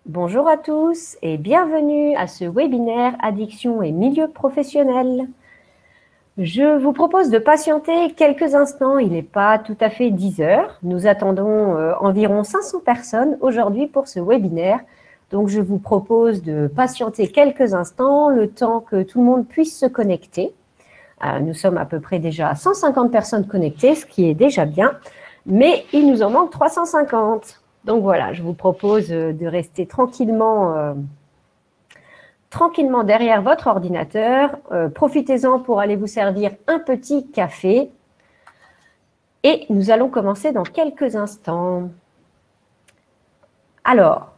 Bonjour à tous et bienvenue à ce webinaire Addiction et milieu professionnel. Je vous propose de patienter quelques instants, il n'est pas tout à fait 10 heures. Nous attendons environ 500 personnes aujourd'hui pour ce webinaire. Donc je vous propose de patienter quelques instants, le temps que tout le monde puisse se connecter. Nous sommes à peu près déjà à 150 personnes connectées, ce qui est déjà bien, mais il nous en manque 350. Donc voilà, je vous propose de rester tranquillement derrière votre ordinateur. Profitez-en pour aller vous servir un petit café. Et nous allons commencer dans quelques instants. Alors,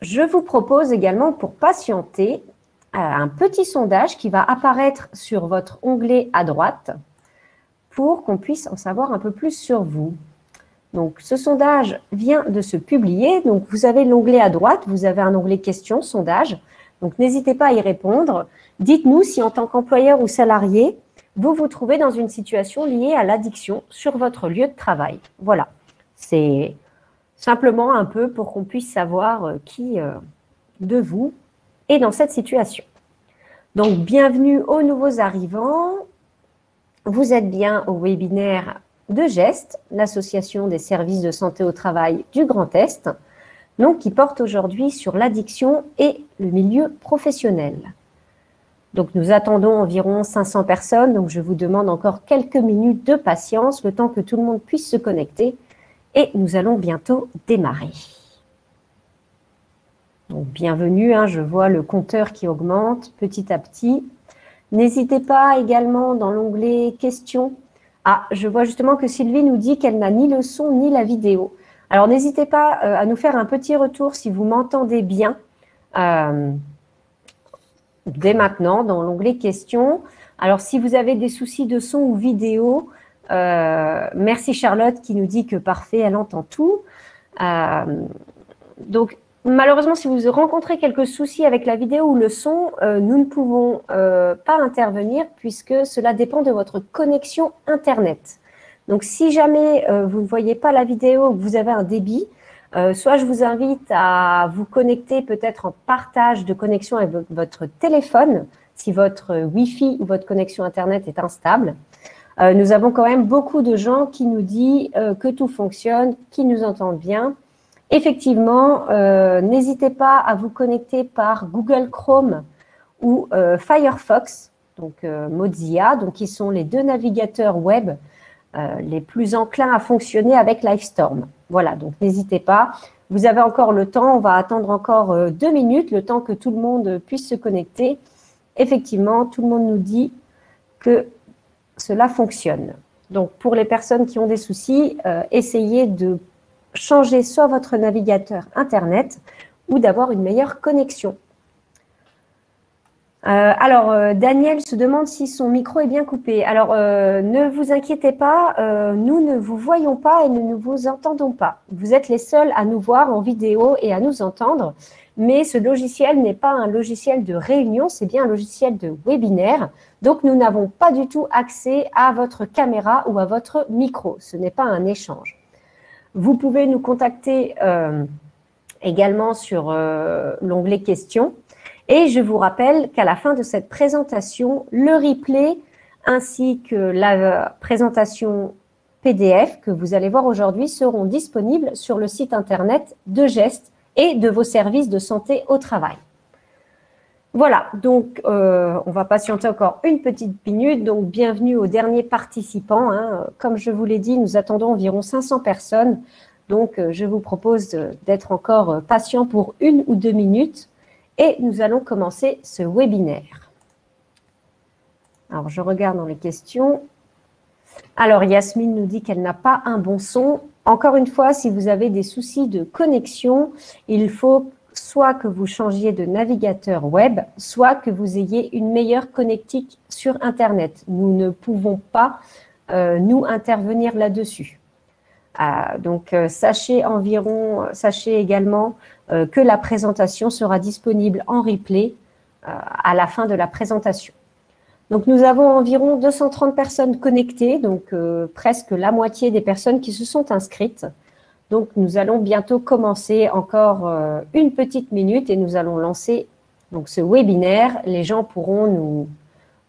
je vous propose également pour patienter un petit sondage qui va apparaître sur votre onglet à droite pour qu'on puisse en savoir un peu plus sur vous. Donc, ce sondage vient de se publier. Donc, vous avez l'onglet à droite, vous avez un onglet questions, sondage. Donc, n'hésitez pas à y répondre. Dites-nous si, en tant qu'employeur ou salarié, vous vous trouvez dans une situation liée à l'addiction sur votre lieu de travail. Voilà, c'est simplement un peu pour qu'on puisse savoir qui de vous est dans cette situation. Donc, bienvenue aux nouveaux arrivants. Vous êtes bien au webinaire de GEST, l'association des services de santé au travail du Grand Est, donc qui porte aujourd'hui sur l'addiction et le milieu professionnel. Donc nous attendons environ 500 personnes, donc je vous demande encore quelques minutes de patience, le temps que tout le monde puisse se connecter, et nous allons bientôt démarrer. Donc bienvenue, je vois le compteur qui augmente petit à petit. N'hésitez pas également dans l'onglet questions. Ah, je vois justement que Sylvie nous dit qu'elle n'a ni le son ni la vidéo. Alors, n'hésitez pas à nous faire un petit retour si vous m'entendez bien dès maintenant dans l'onglet questions. Alors, si vous avez des soucis de son ou vidéo, merci Charlotte qui nous dit que parfait, elle entend tout. Donc, malheureusement, si vous rencontrez quelques soucis avec la vidéo ou le son, nous ne pouvons pas intervenir puisque cela dépend de votre connexion Internet. Donc, si jamais vous ne voyez pas la vidéo ou que vous avez un débit, soit je vous invite à vous connecter peut-être en partage de connexion avec votre téléphone, si votre Wi-Fi ou votre connexion Internet est instable. Nous avons quand même beaucoup de gens qui nous disent que tout fonctionne, qui nous entendent bien. Effectivement, n'hésitez pas à vous connecter par Google Chrome ou Firefox, donc Mozilla, donc qui sont les deux navigateurs web les plus enclins à fonctionner avec Livestorm. Voilà, donc n'hésitez pas. Vous avez encore le temps, on va attendre encore 2 minutes, le temps que tout le monde puisse se connecter. Effectivement, tout le monde nous dit que cela fonctionne. Donc, pour les personnes qui ont des soucis, essayez de changer soit votre navigateur Internet ou d'avoir une meilleure connexion. Alors, Daniel se demande si son micro est bien coupé. Alors, ne vous inquiétez pas, nous ne vous voyons pas et nous ne vous entendons pas. Vous êtes les seuls à nous voir en vidéo et à nous entendre, mais ce logiciel n'est pas un logiciel de réunion, c'est bien un logiciel de webinaire. Donc, nous n'avons pas du tout accès à votre caméra ou à votre micro. Ce n'est pas un échange. Vous pouvez nous contacter également sur l'onglet questions. Et je vous rappelle qu'à la fin de cette présentation, le replay ainsi que la présentation PDF que vous allez voir aujourd'hui seront disponibles sur le site internet de GEST et de vos services de santé au travail. Voilà, donc on va patienter encore une petite minute. Donc bienvenue aux derniers participants. Comme je vous l'ai dit, nous attendons environ 500 personnes. Donc je vous propose d'être encore patient pour 1 ou 2 minutes. Et nous allons commencer ce webinaire. Alors, je regarde dans les questions. Alors, Yasmine nous dit qu'elle n'a pas un bon son. Encore une fois, si vous avez des soucis de connexion, il faut soit que vous changiez de navigateur web, soit que vous ayez une meilleure connectique sur Internet. Nous ne pouvons pas, nous, intervenir là-dessus. Donc, sachez également que la présentation sera disponible en replay à la fin de la présentation. Donc, nous avons environ 230 personnes connectées, donc presque la moitié des personnes qui se sont inscrites. Donc, nous allons bientôt commencer encore une petite minute et nous allons lancer donc, ce webinaire. Les gens pourront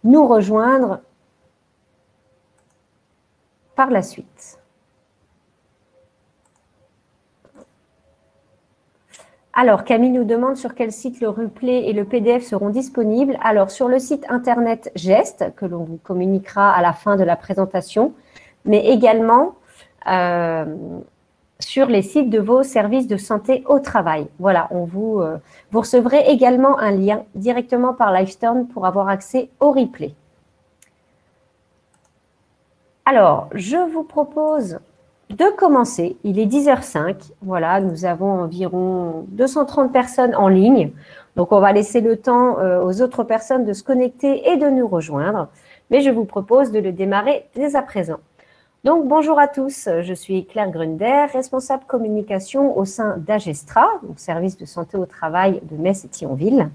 nous rejoindre par la suite. Alors, Camille nous demande sur quel site le replay et le PDF seront disponibles. Alors, sur le site internet GEST, que l'on vous communiquera à la fin de la présentation, mais également sur les sites de vos services de santé au travail. Voilà, vous recevrez également un lien directement par Livestorm pour avoir accès au replay. Alors, je vous propose de commencer. Il est 10h05. Voilà, nous avons environ 230 personnes en ligne. Donc, on va laisser le temps aux autres personnes de se connecter et de nous rejoindre. Mais je vous propose de le démarrer dès à présent. Donc, bonjour à tous. Je suis Claire Grunder, responsable communication au sein d'Agestra, donc service de santé au travail de Metz et Thionville.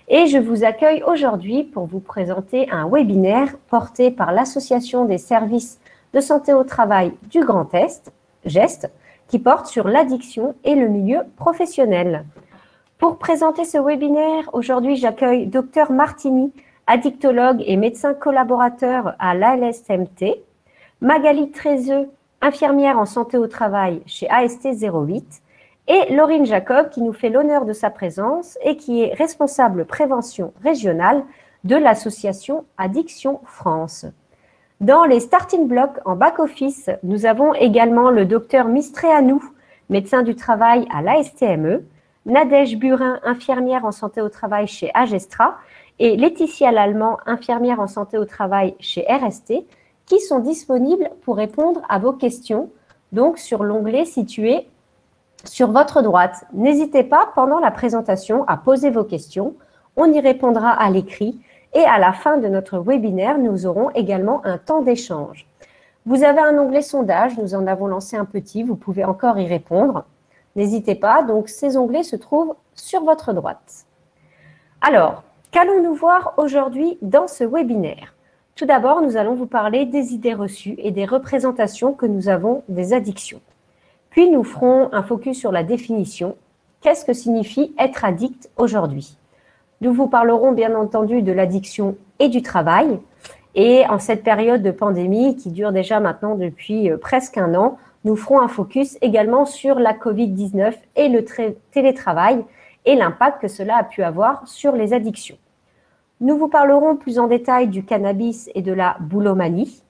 Et je vous accueille aujourd'hui pour vous présenter un webinaire porté par l'Association des services de santé au travail du Grand Est, GEST, qui porte sur l'addiction et le milieu professionnel. Pour présenter ce webinaire, aujourd'hui, j'accueille Dr Martini, addictologue et médecin collaborateur à l'ALSMT, Magali Trézeux, infirmière en santé au travail chez AST 08, et Laurine Jacob, qui nous fait l'honneur de sa présence et qui est responsable prévention régionale de l'association Addiction France. Dans les starting blocks en back-office, nous avons également le docteur Mistréanou, médecin du travail à l'ASTME, Nadège Burin, infirmière en santé au travail chez Agestra, et Laetitia Lallemand, infirmière en santé au travail chez RST, qui sont disponibles pour répondre à vos questions, donc sur l'onglet situé sur votre droite. N'hésitez pas pendant la présentation à poser vos questions, on y répondra à l'écrit. Et à la fin de notre webinaire, nous aurons également un temps d'échange. Vous avez un onglet sondage, nous en avons lancé un petit, vous pouvez encore y répondre. N'hésitez pas, donc ces onglets se trouvent sur votre droite. Alors, qu'allons-nous voir aujourd'hui dans ce webinaire? Tout d'abord, nous allons vous parler des idées reçues et des représentations que nous avons des addictions. Puis, nous ferons un focus sur la définition. Qu'est-ce que signifie être addict aujourd'hui? Nous vous parlerons bien entendu de l'addiction et du travail. Et en cette période de pandémie qui dure déjà maintenant depuis presque un an, nous ferons un focus également sur la Covid-19 et le télétravail et l'impact que cela a pu avoir sur les addictions. Nous vous parlerons plus en détail du cannabis et de la boulomanie.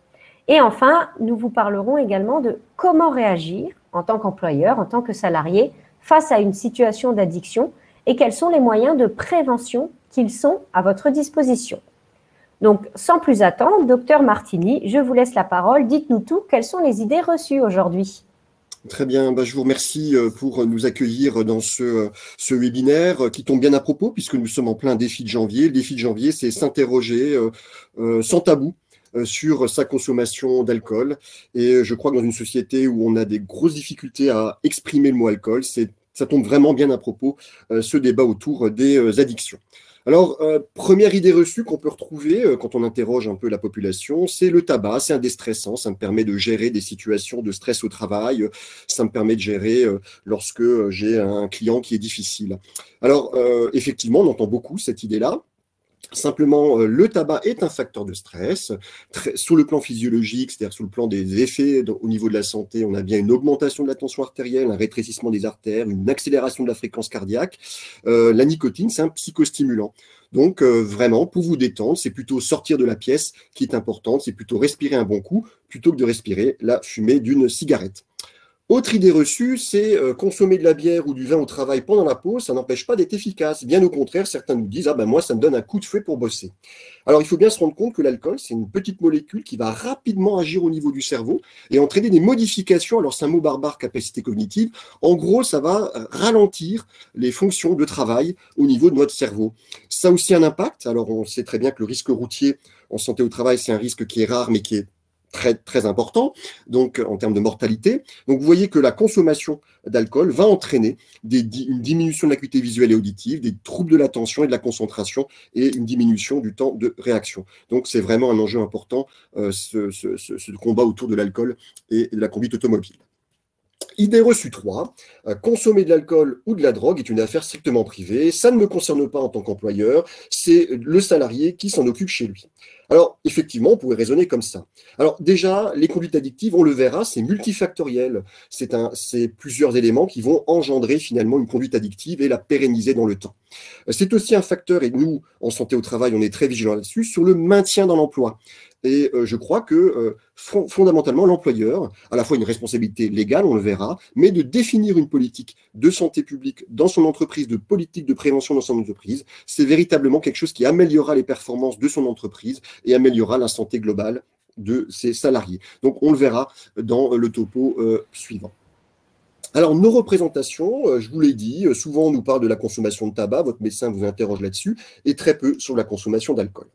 Et enfin, nous vous parlerons également de comment réagir en tant qu'employeur, en tant que salarié, face à une situation d'addiction et quels sont les moyens de prévention qu'ils sont à votre disposition. Donc, sans plus attendre, docteur Martini, je vous laisse la parole. Dites-nous tout, quelles sont les idées reçues aujourd'hui? Très bien, je vous remercie pour nous accueillir dans ce webinaire qui tombe bien à propos puisque nous sommes en plein défi de janvier. Le défi de janvier, c'est s'interroger sans tabou sur sa consommation d'alcool. Et je crois que dans une société où on a des grosses difficultés à exprimer le mot alcool, ça tombe vraiment bien à propos, ce débat autour des addictions. Alors, première idée reçue qu'on peut retrouver quand on interroge un peu la population, c'est le tabac, c'est un déstressant, ça me permet de gérer des situations de stress au travail, ça me permet de gérer lorsque j'ai un client qui est difficile. Alors, effectivement, on entend beaucoup cette idée-là. Simplement, le tabac est un facteur de stress. Sur le plan physiologique, c'est-à-dire sur le plan des effets au niveau de la santé, on a bien une augmentation de la tension artérielle, un rétrécissement des artères, une accélération de la fréquence cardiaque. La nicotine, c'est un psychostimulant. Donc, vraiment, pour vous détendre, c'est plutôt sortir de la pièce qui est importante, c'est plutôt respirer un bon coup, plutôt que de respirer la fumée d'une cigarette. Autre idée reçue, c'est consommer de la bière ou du vin au travail pendant la pause, ça n'empêche pas d'être efficace. Bien au contraire, certains nous disent « Ah ben moi, ça me donne un coup de fouet pour bosser ». Alors, il faut bien se rendre compte que l'alcool, c'est une petite molécule qui va rapidement agir au niveau du cerveau et entraîner des modifications. Alors, c'est un mot barbare, capacité cognitive. En gros, ça va ralentir les fonctions de travail au niveau de notre cerveau. Ça a aussi un impact. Alors, on sait très bien que le risque routier en santé au travail, c'est un risque qui est rare, mais qui est très, très important, donc en termes de mortalité. Donc, vous voyez que la consommation d'alcool va entraîner une diminution de l'acuité visuelle et auditive, des troubles de l'attention et de la concentration et une diminution du temps de réaction. Donc, c'est vraiment un enjeu important, ce combat autour de l'alcool et de la conduite automobile. Idée reçue 3, consommer de l'alcool ou de la drogue est une affaire strictement privée, ça ne me concerne pas en tant qu'employeur, c'est le salarié qui s'en occupe chez lui. Alors, effectivement, on pourrait raisonner comme ça. Alors, déjà, les conduites addictives, on le verra, c'est multifactoriel. C'est plusieurs éléments qui vont engendrer finalement une conduite addictive et la pérenniser dans le temps. C'est aussi un facteur, et nous, en santé au travail, on est très vigilants là-dessus, sur le maintien dans l'emploi. Et je crois que fondamentalement, l'employeur, à la fois une responsabilité légale, on le verra, mais de définir une politique de santé publique dans son entreprise, de politique de prévention dans son entreprise, c'est véritablement quelque chose qui améliorera les performances de son entreprise et améliorera la santé globale de ses salariés. Donc, on le verra dans le topo suivant. Alors, nos représentations, je vous l'ai dit, souvent on nous parle de la consommation de tabac, votre médecin vous interroge là-dessus, et très peu sur la consommation d'alcool.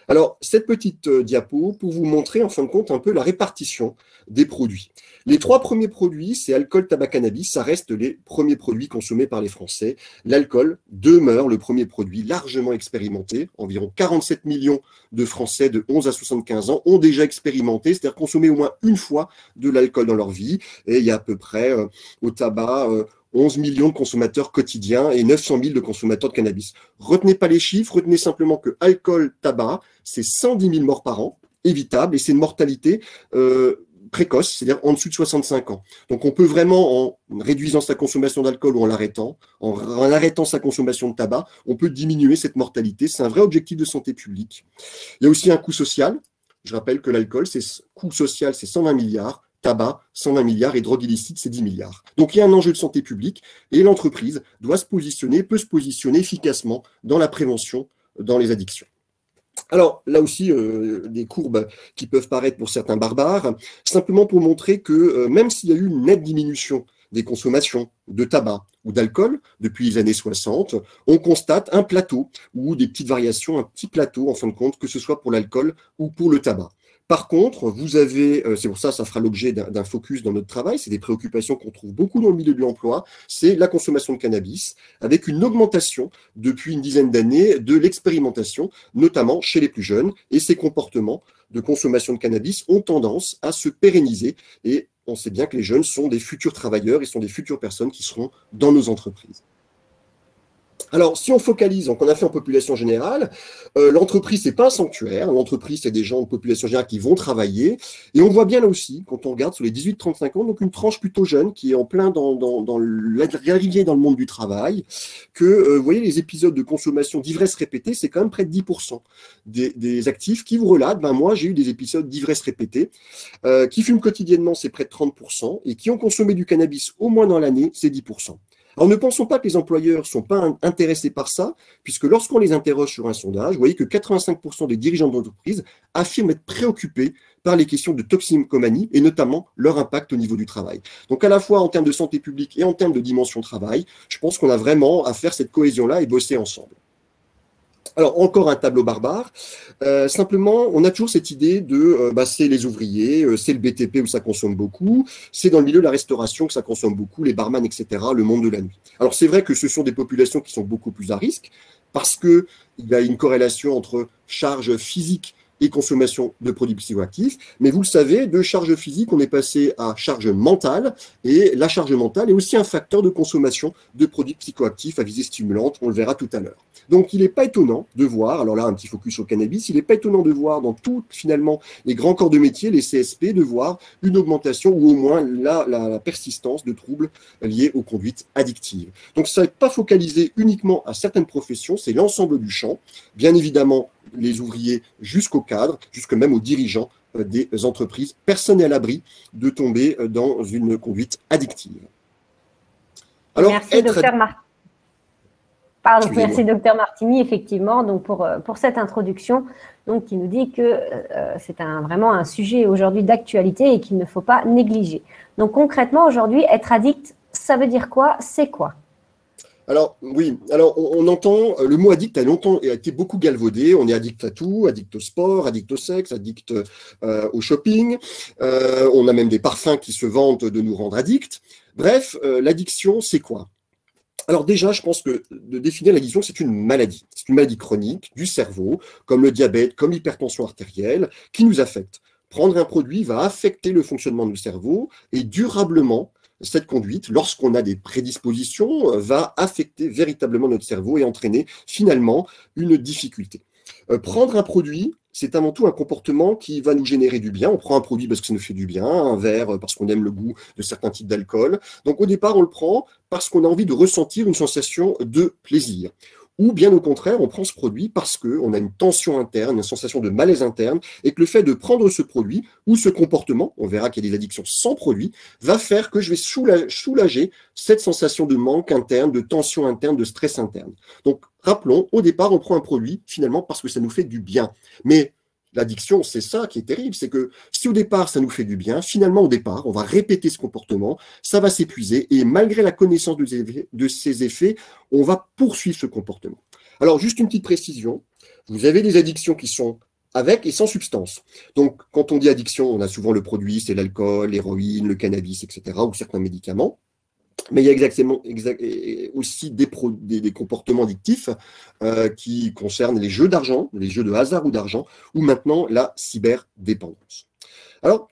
Alors, cette petite diapo pour vous montrer en fin de compte un peu la répartition des produits. Les 3 premiers produits, c'est alcool, tabac, cannabis, ça reste les premiers produits consommés par les Français. L'alcool demeure le premier produit largement expérimenté. Environ 47 millions de Français de 11 à 75 ans ont déjà expérimenté, c'est-à-dire consommé au moins une fois de l'alcool dans leur vie. Et il y a à peu près au tabac 11 millions de consommateurs quotidiens et 900 000 de consommateurs de cannabis. Retenez pas les chiffres, retenez simplement que alcool, tabac, c'est 110 000 morts par an, évitable, et c'est une mortalité précoce, c'est-à-dire en dessous de 65 ans. Donc on peut vraiment, en réduisant sa consommation d'alcool ou en arrêtant sa consommation de tabac, on peut diminuer cette mortalité. C'est un vrai objectif de santé publique. Il y a aussi un coût social. Je rappelle que l'alcool, coût social, c'est 120 milliards. Tabac, 120 milliards et drogue illicite, c'est 10 milliards. Donc il y a un enjeu de santé publique et l'entreprise peut se positionner efficacement dans la prévention dans les addictions. Alors là aussi, des courbes qui peuvent paraître pour certains barbares, simplement pour montrer que même s'il y a eu une nette diminution des consommations de tabac ou d'alcool depuis les années 60, on constate un plateau ou des petites variations, un petit plateau en fin de compte, que ce soit pour l'alcool ou pour le tabac. Par contre, vous avez, c'est pour ça fera l'objet d'un focus dans notre travail, c'est des préoccupations qu'on trouve beaucoup dans le milieu de l'emploi, c'est la consommation de cannabis, avec une augmentation depuis une dizaine d'années de l'expérimentation, notamment chez les plus jeunes, et ces comportements de consommation de cannabis ont tendance à se pérenniser, et on sait bien que les jeunes sont des futurs travailleurs et sont des futures personnes qui seront dans nos entreprises. Alors, si on focalise, donc on a fait en population générale, l'entreprise, c'est pas un sanctuaire. L'entreprise, c'est des gens en population générale qui vont travailler. Et on voit bien là aussi, quand on regarde sur les 18-35 ans, donc une tranche plutôt jeune qui est en plein dans l'arrivée dans le monde du travail, que, vous voyez, les épisodes de consommation d'ivresse répétée, c'est quand même près de 10% des actifs qui vous relatent, moi, j'ai eu des épisodes d'ivresse répétée, qui fument quotidiennement, c'est près de 30%, et qui ont consommé du cannabis au moins dans l'année, c'est 10%. Alors, ne pensons pas que les employeurs ne sont pas intéressés par ça, puisque lorsqu'on les interroge sur un sondage, vous voyez que 85% des dirigeants d'entreprise affirment être préoccupés par les questions de toxicomanie et notamment leur impact au niveau du travail. Donc, à la fois en termes de santé publique et en termes de dimension travail, je pense qu'on a vraiment à faire cette cohésion-là et bosser ensemble. Alors, encore un tableau barbare. Simplement, on a toujours cette idée de c'est les ouvriers, c'est le BTP où ça consomme beaucoup, c'est dans le milieu de la restauration que ça consomme beaucoup, les barman, etc., le monde de la nuit. Alors, c'est vrai que ce sont des populations qui sont beaucoup plus à risque parce qu'il y a une corrélation entre charge physique et consommation de produits psychoactifs. Mais vous le savez, de charge physique, on est passé à charge mentale. Et la charge mentale est aussi un facteur de consommation de produits psychoactifs à visée stimulante. On le verra tout à l'heure. Donc, il n'est pas étonnant de voir, alors là, un petit focus sur le cannabis, il n'est pas étonnant de voir dans tout, finalement, les grands corps de métier, les CSP, de voir une augmentation ou au moins la persistance de troubles liés aux conduites addictives. Donc, ça n'est pas focalisé uniquement à certaines professions, c'est l'ensemble du champ. Bien évidemment, les ouvriers jusqu'aux cadres, jusque même aux dirigeants des entreprises. Personne n'est à l'abri de tomber dans une conduite addictive. Alors, merci, docteur merci, docteur Martini, effectivement, donc pour cette introduction donc, qui nous dit que c'est vraiment un sujet aujourd'hui d'actualité et qu'il ne faut pas négliger. Donc, concrètement, aujourd'hui, être addict, ça veut dire quoi? C'est quoi? Alors, oui, alors on entend, le mot addict a été beaucoup galvaudé, on est addict à tout, addict au sport, addict au sexe, addict au shopping, on a même des parfums qui se vantent de nous rendre addicts. Bref, l'addiction, c'est quoi? Alors déjà, je pense que de définir l'addiction, c'est une maladie chronique du cerveau, comme le diabète, comme l'hypertension artérielle, qui nous affecte. Prendre un produit va affecter le fonctionnement du cerveau et durablement cette conduite, lorsqu'on a des prédispositions, va affecter véritablement notre cerveau et entraîner finalement une difficulté. Prendre un produit, c'est avant tout un comportement qui va nous générer du bien. On prend un produit parce que ça nous fait du bien, un verre parce qu'on aime le goût de certains types d'alcool. Donc au départ, on le prend parce qu'on a envie de ressentir une sensation de plaisir. Ou bien au contraire, on prend ce produit parce qu'on a une tension interne, une sensation de malaise interne, et que le fait de prendre ce produit ou ce comportement, on verra qu'il y a des addictions sans produit, va faire que je vais soulager cette sensation de manque interne, de tension interne, de stress interne. Donc rappelons, au départ, on prend un produit finalement parce que ça nous fait du bien. Mais l'addiction, c'est ça qui est terrible, c'est que si au départ ça nous fait du bien, finalement au départ, on va répéter ce comportement, ça va s'épuiser et malgré la connaissance de ces effets, on va poursuivre ce comportement. Alors juste une petite précision, vous avez des addictions qui sont avec et sans substance. Donc quand on dit addiction, on a souvent le produit, c'est l'alcool, l'héroïne, le cannabis, etc. ou certains médicaments. Mais il y a aussi des comportements addictifs qui concernent les jeux d'argent, les jeux de hasard ou d'argent, ou maintenant la cyberdépendance. Alors,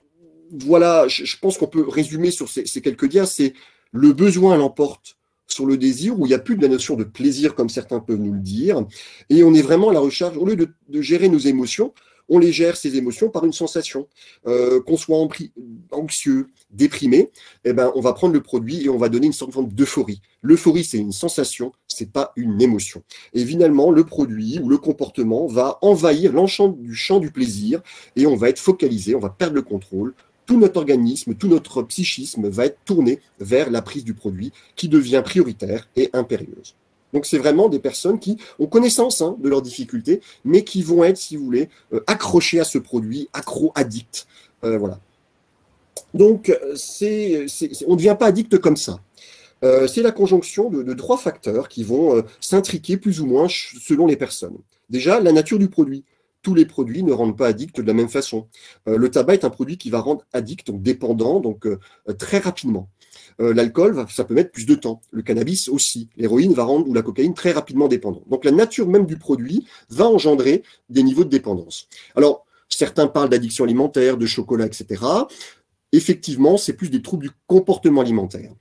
voilà, je pense qu'on peut résumer sur ces quelques dias, c'est le besoin l'emporte sur le désir, où il n'y a plus de la notion de plaisir, comme certains peuvent nous le dire, et on est vraiment à la recherche, au lieu de gérer nos émotions, on les gère, ces émotions, par une sensation. Qu'on soit anxieux, déprimé, eh ben, on va prendre le produit et on va donner une sorte d'euphorie. L'euphorie, c'est une sensation, c'est pas une émotion. Et finalement, le produit ou le comportement va envahir du champ du plaisir et on va être focalisé, on va perdre le contrôle. Tout notre organisme, tout notre psychisme va être tourné vers la prise du produit qui devient prioritaire et impérieuse. Donc, c'est vraiment des personnes qui ont connaissance de leurs difficultés, mais qui vont être, si vous voulez, accrochées à ce produit, accro-addicts. Voilà. Donc, on ne devient pas addict comme ça. C'est la conjonction de trois facteurs qui vont s'intriquer plus ou moins selon les personnes. Déjà, la nature du produit. Tous les produits ne rendent pas addict de la même façon. Le tabac est un produit qui va rendre addict, donc dépendant, donc très rapidement. L'alcool, ça peut mettre plus de temps. Le cannabis aussi. L'héroïne va rendre, ou la cocaïne, très rapidement dépendant. Donc la nature même du produit va engendrer des niveaux de dépendance. Alors, certains parlent d'addiction alimentaire, de chocolat, etc. Effectivement, c'est plus des troubles du comportement alimentaire.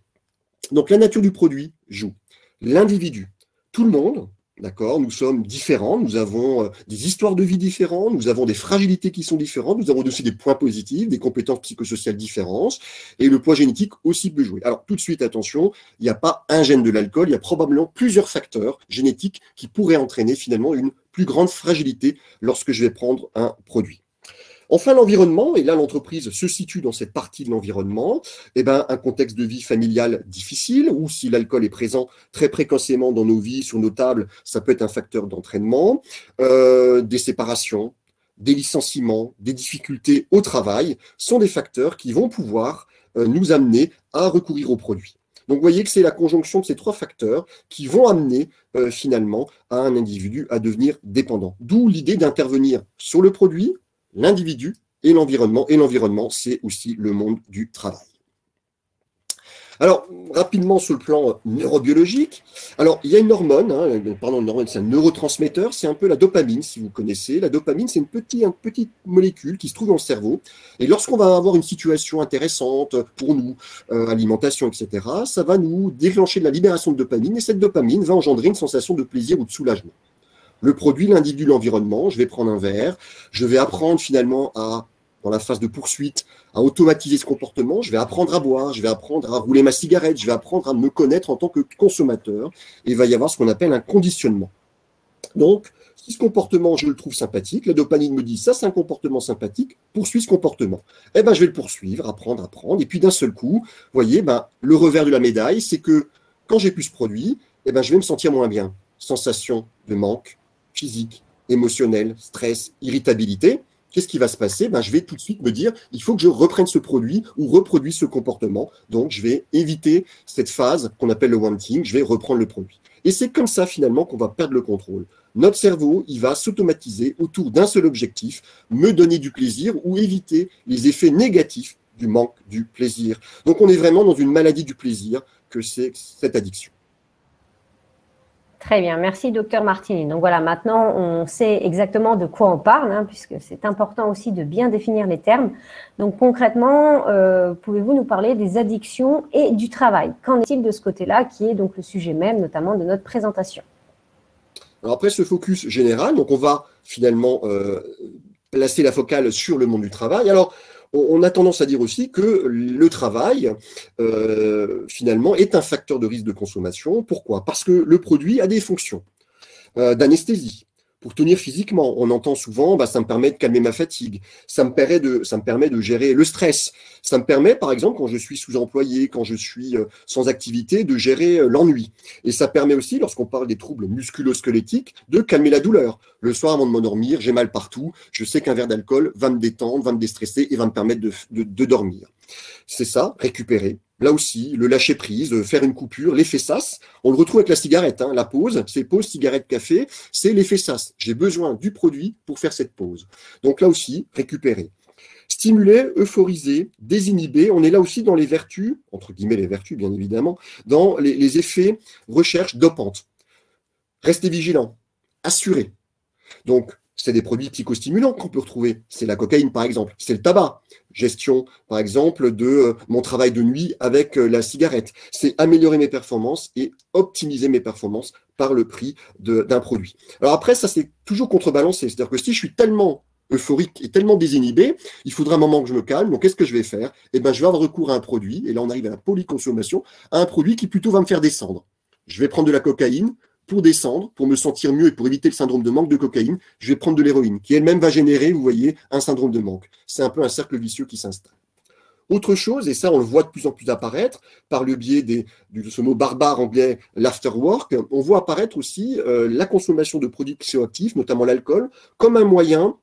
Donc la nature du produit joue. L'individu, tout le monde, d'accord, nous sommes différents, nous avons des histoires de vie différentes, nous avons des fragilités qui sont différentes, nous avons aussi des points positifs, des compétences psychosociales différentes, et le poids génétique aussi peut jouer. Alors tout de suite, attention, il n'y a pas un gène de l'alcool, il y a probablement plusieurs facteurs génétiques qui pourraient entraîner finalement une plus grande fragilité lorsque je vais prendre un produit. Enfin, l'environnement, et là l'entreprise se situe dans cette partie de l'environnement, eh ben, un contexte de vie familiale difficile, ou si l'alcool est présent très précocement dans nos vies, sur nos tables, ça peut être un facteur d'entraînement, des séparations, des licenciements, des difficultés au travail, sont des facteurs qui vont pouvoir nous amener à recourir aux produits. Donc, vous voyez que c'est la conjonction de ces trois facteurs qui vont amener finalement à un individu à devenir dépendant. D'où l'idée d'intervenir sur le produit, l'individu et l'environnement. Et l'environnement, c'est aussi le monde du travail. Alors, rapidement sur le plan neurobiologique, alors il y a une hormone, c'est un neurotransmetteur, c'est un peu la dopamine, si vous connaissez. La dopamine, c'est une petite molécule qui se trouve dans le cerveau. Et lorsqu'on va avoir une situation intéressante pour nous, alimentation, etc., ça va nous déclencher de la libération de dopamine. Et cette dopamine va engendrer une sensation de plaisir ou de soulagement. Le produit, l'individu, l'environnement, je vais prendre un verre, je vais apprendre finalement dans la phase de poursuite, à automatiser ce comportement, je vais apprendre à boire, je vais apprendre à rouler ma cigarette, je vais apprendre à me connaître en tant que consommateur, et il va y avoir ce qu'on appelle un conditionnement. Donc, si ce comportement, je le trouve sympathique, la dopamine me dit, ça c'est un comportement sympathique, poursuis ce comportement. Eh ben, je vais le poursuivre, apprendre, et puis d'un seul coup, vous voyez, le revers de la médaille, c'est que quand j'ai plus ce produit, eh ben, je vais me sentir moins bien. Sensation de manque, physique, émotionnel, stress, irritabilité, qu'est-ce qui va se passer? Je vais tout de suite me dire, il faut que je reprenne ce produit ou reproduise ce comportement. Donc, je vais éviter cette phase qu'on appelle le wanting, je vais reprendre le produit. Et c'est comme ça, finalement, qu'on va perdre le contrôle. Notre cerveau, il va s'automatiser autour d'un seul objectif, me donner du plaisir ou éviter les effets négatifs du manque du plaisir. Donc, on est vraiment dans une maladie du plaisir que c'est cette addiction. Très bien, merci docteur Martini. Donc voilà, maintenant on sait exactement de quoi on parle, hein, puisque c'est important aussi de bien définir les termes. Donc concrètement, pouvez-vous nous parler des addictions et du travail? Qu'en est-il de ce côté-là, qui est donc le sujet même, notamment de notre présentation? Alors après ce focus général, donc on va finalement placer la focale sur le monde du travail. Alors on a tendance à dire aussi que le travail, finalement, est un facteur de risque de consommation. Pourquoi? Parce que le produit a des fonctions d'anesthésie. Pour tenir physiquement, on entend souvent, bah, ça me permet de calmer ma fatigue, ça me permet de gérer le stress, ça me permet, par exemple, quand je suis sous-employé, quand je suis sans activité, de gérer l'ennui. Et ça permet aussi, lorsqu'on parle des troubles musculo-squelettiques, de calmer la douleur. Le soir, avant de m'endormir, j'ai mal partout, je sais qu'un verre d'alcool va me détendre, va me déstresser et va me permettre de dormir. C'est ça, récupérer. Là aussi, le lâcher prise, faire une coupure, l'effet sas. On le retrouve avec la cigarette, hein. La pause, c'est pause, cigarette, café, c'est l'effet sas. J'ai besoin du produit pour faire cette pause. Donc là aussi, récupérer. Stimuler, euphoriser, désinhiber. On est là aussi dans les vertus, entre guillemets les vertus bien évidemment, dans les effets recherche dopantes. Rester vigilant, assurer. Donc, c'est des produits psychostimulants qu'on peut retrouver. C'est la cocaïne, par exemple. C'est le tabac. Gestion, par exemple, de mon travail de nuit avec la cigarette. C'est améliorer mes performances et optimiser mes performances par le prix d'un produit. Alors après, ça, c'est toujours contrebalancé. C'est-à-dire que si je suis tellement euphorique et tellement désinhibé, il faudra un moment que je me calme. Donc, qu'est-ce que je vais faire? Eh bien, je vais avoir recours à un produit, et là, on arrive à la polyconsommation, à un produit qui plutôt va me faire descendre. Je vais prendre de la cocaïne, pour descendre, pour me sentir mieux et pour éviter le syndrome de manque de cocaïne, je vais prendre de l'héroïne, qui elle-même va générer, vous voyez, un syndrome de manque. C'est un peu un cercle vicieux qui s'installe. Autre chose, et ça on le voit de plus en plus apparaître, par le biais de ce mot barbare anglais, l'afterwork, on voit apparaître aussi la consommation de produits psychoactifs, notamment l'alcool, comme un moyen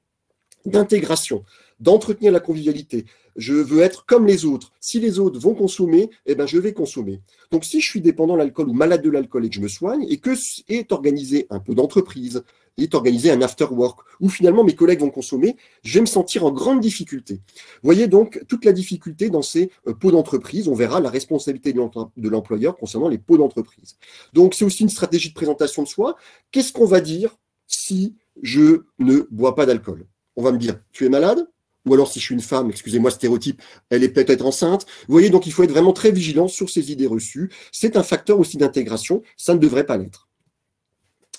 d'intégration, d'entretenir la convivialité. Je veux être comme les autres. Si les autres vont consommer, eh ben je vais consommer. Donc si je suis dépendant de l'alcool ou malade de l'alcool et que je me soigne, et que est organisé un peu d'entreprise, est organisé un after work, où finalement mes collègues vont consommer, je vais me sentir en grande difficulté. Vous voyez donc toute la difficulté dans ces pots d'entreprise. On verra la responsabilité de l'employeur concernant les pots d'entreprise. Donc c'est aussi une stratégie de présentation de soi. Qu'est-ce qu'on va dire si je ne bois pas d'alcool? On va me dire, tu es malade? Ou alors si je suis une femme, excusez-moi, stéréotype, elle est peut-être enceinte. Vous voyez, donc il faut être vraiment très vigilant sur ces idées reçues. C'est un facteur aussi d'intégration, ça ne devrait pas l'être.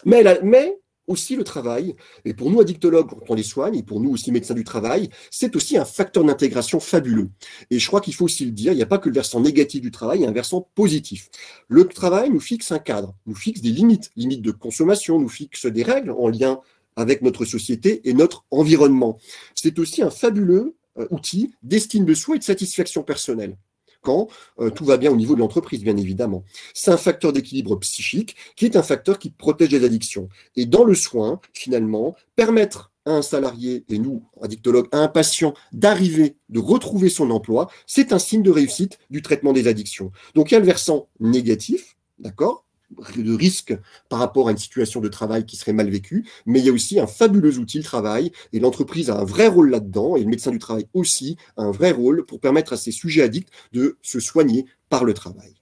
Mais aussi le travail, et pour nous addictologues, quand on les soigne, et pour nous aussi médecins du travail, c'est aussi un facteur d'intégration fabuleux. Et je crois qu'il faut aussi le dire, il n'y a pas que le versant négatif du travail, il y a un versant positif. Le travail nous fixe un cadre, nous fixe des limites de consommation, nous fixe des règles en lien avec notre société et notre environnement. C'est aussi un fabuleux outil d'estime de soi et de satisfaction personnelle, quand tout va bien au niveau de l'entreprise, bien évidemment. C'est un facteur d'équilibre psychique qui est un facteur qui protège les addictions. Et dans le soin, finalement, permettre à un salarié, et nous, addictologues, à un patient, d'arriver, de retrouver son emploi, c'est un signe de réussite du traitement des addictions. Donc il y a le versant négatif, d'accord, de risque par rapport à une situation de travail qui serait mal vécue, mais il y a aussi un fabuleux outil, le travail, et l'entreprise a un vrai rôle là-dedans, et le médecin du travail aussi a un vrai rôle pour permettre à ces sujets addicts de se soigner par le travail.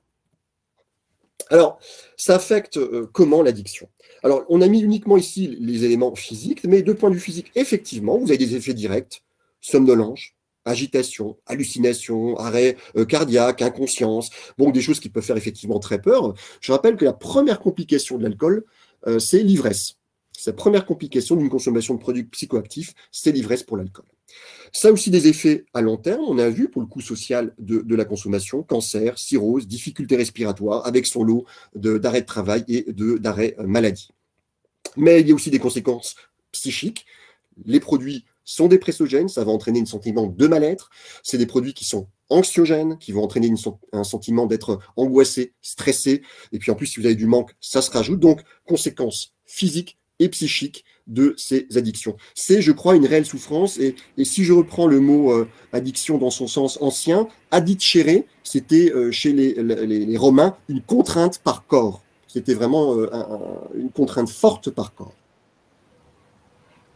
Alors, ça affecte comment l'addiction? Alors, on a mis uniquement ici les éléments physiques, mais de point de vue physique, effectivement, vous avez des effets directs, somnolence, agitation, hallucination, arrêt cardiaque, inconscience, bon, des choses qui peuvent faire effectivement très peur. Je rappelle que la première complication de l'alcool, c'est l'ivresse. C'est la première complication d'une consommation de produits psychoactifs, c'est l'ivresse pour l'alcool. Ça a aussi des effets à long terme, on a vu pour le coût social de la consommation, cancer, cirrhose, difficultés respiratoires, avec son lot d'arrêt de travail et d'arrêt maladie. Mais il y a aussi des conséquences psychiques. Les produits sont dépressogènes, ça va entraîner un sentiment de mal-être. C'est des produits qui sont anxiogènes, qui vont entraîner un sentiment d'être angoissé, stressé. Et puis en plus, si vous avez du manque, ça se rajoute. Donc, conséquences physiques et psychiques de ces addictions. C'est, je crois, une réelle souffrance. Et si je reprends le mot addiction dans son sens ancien, addicere, c'était chez les Romains une contrainte par corps. C'était vraiment une contrainte forte par corps.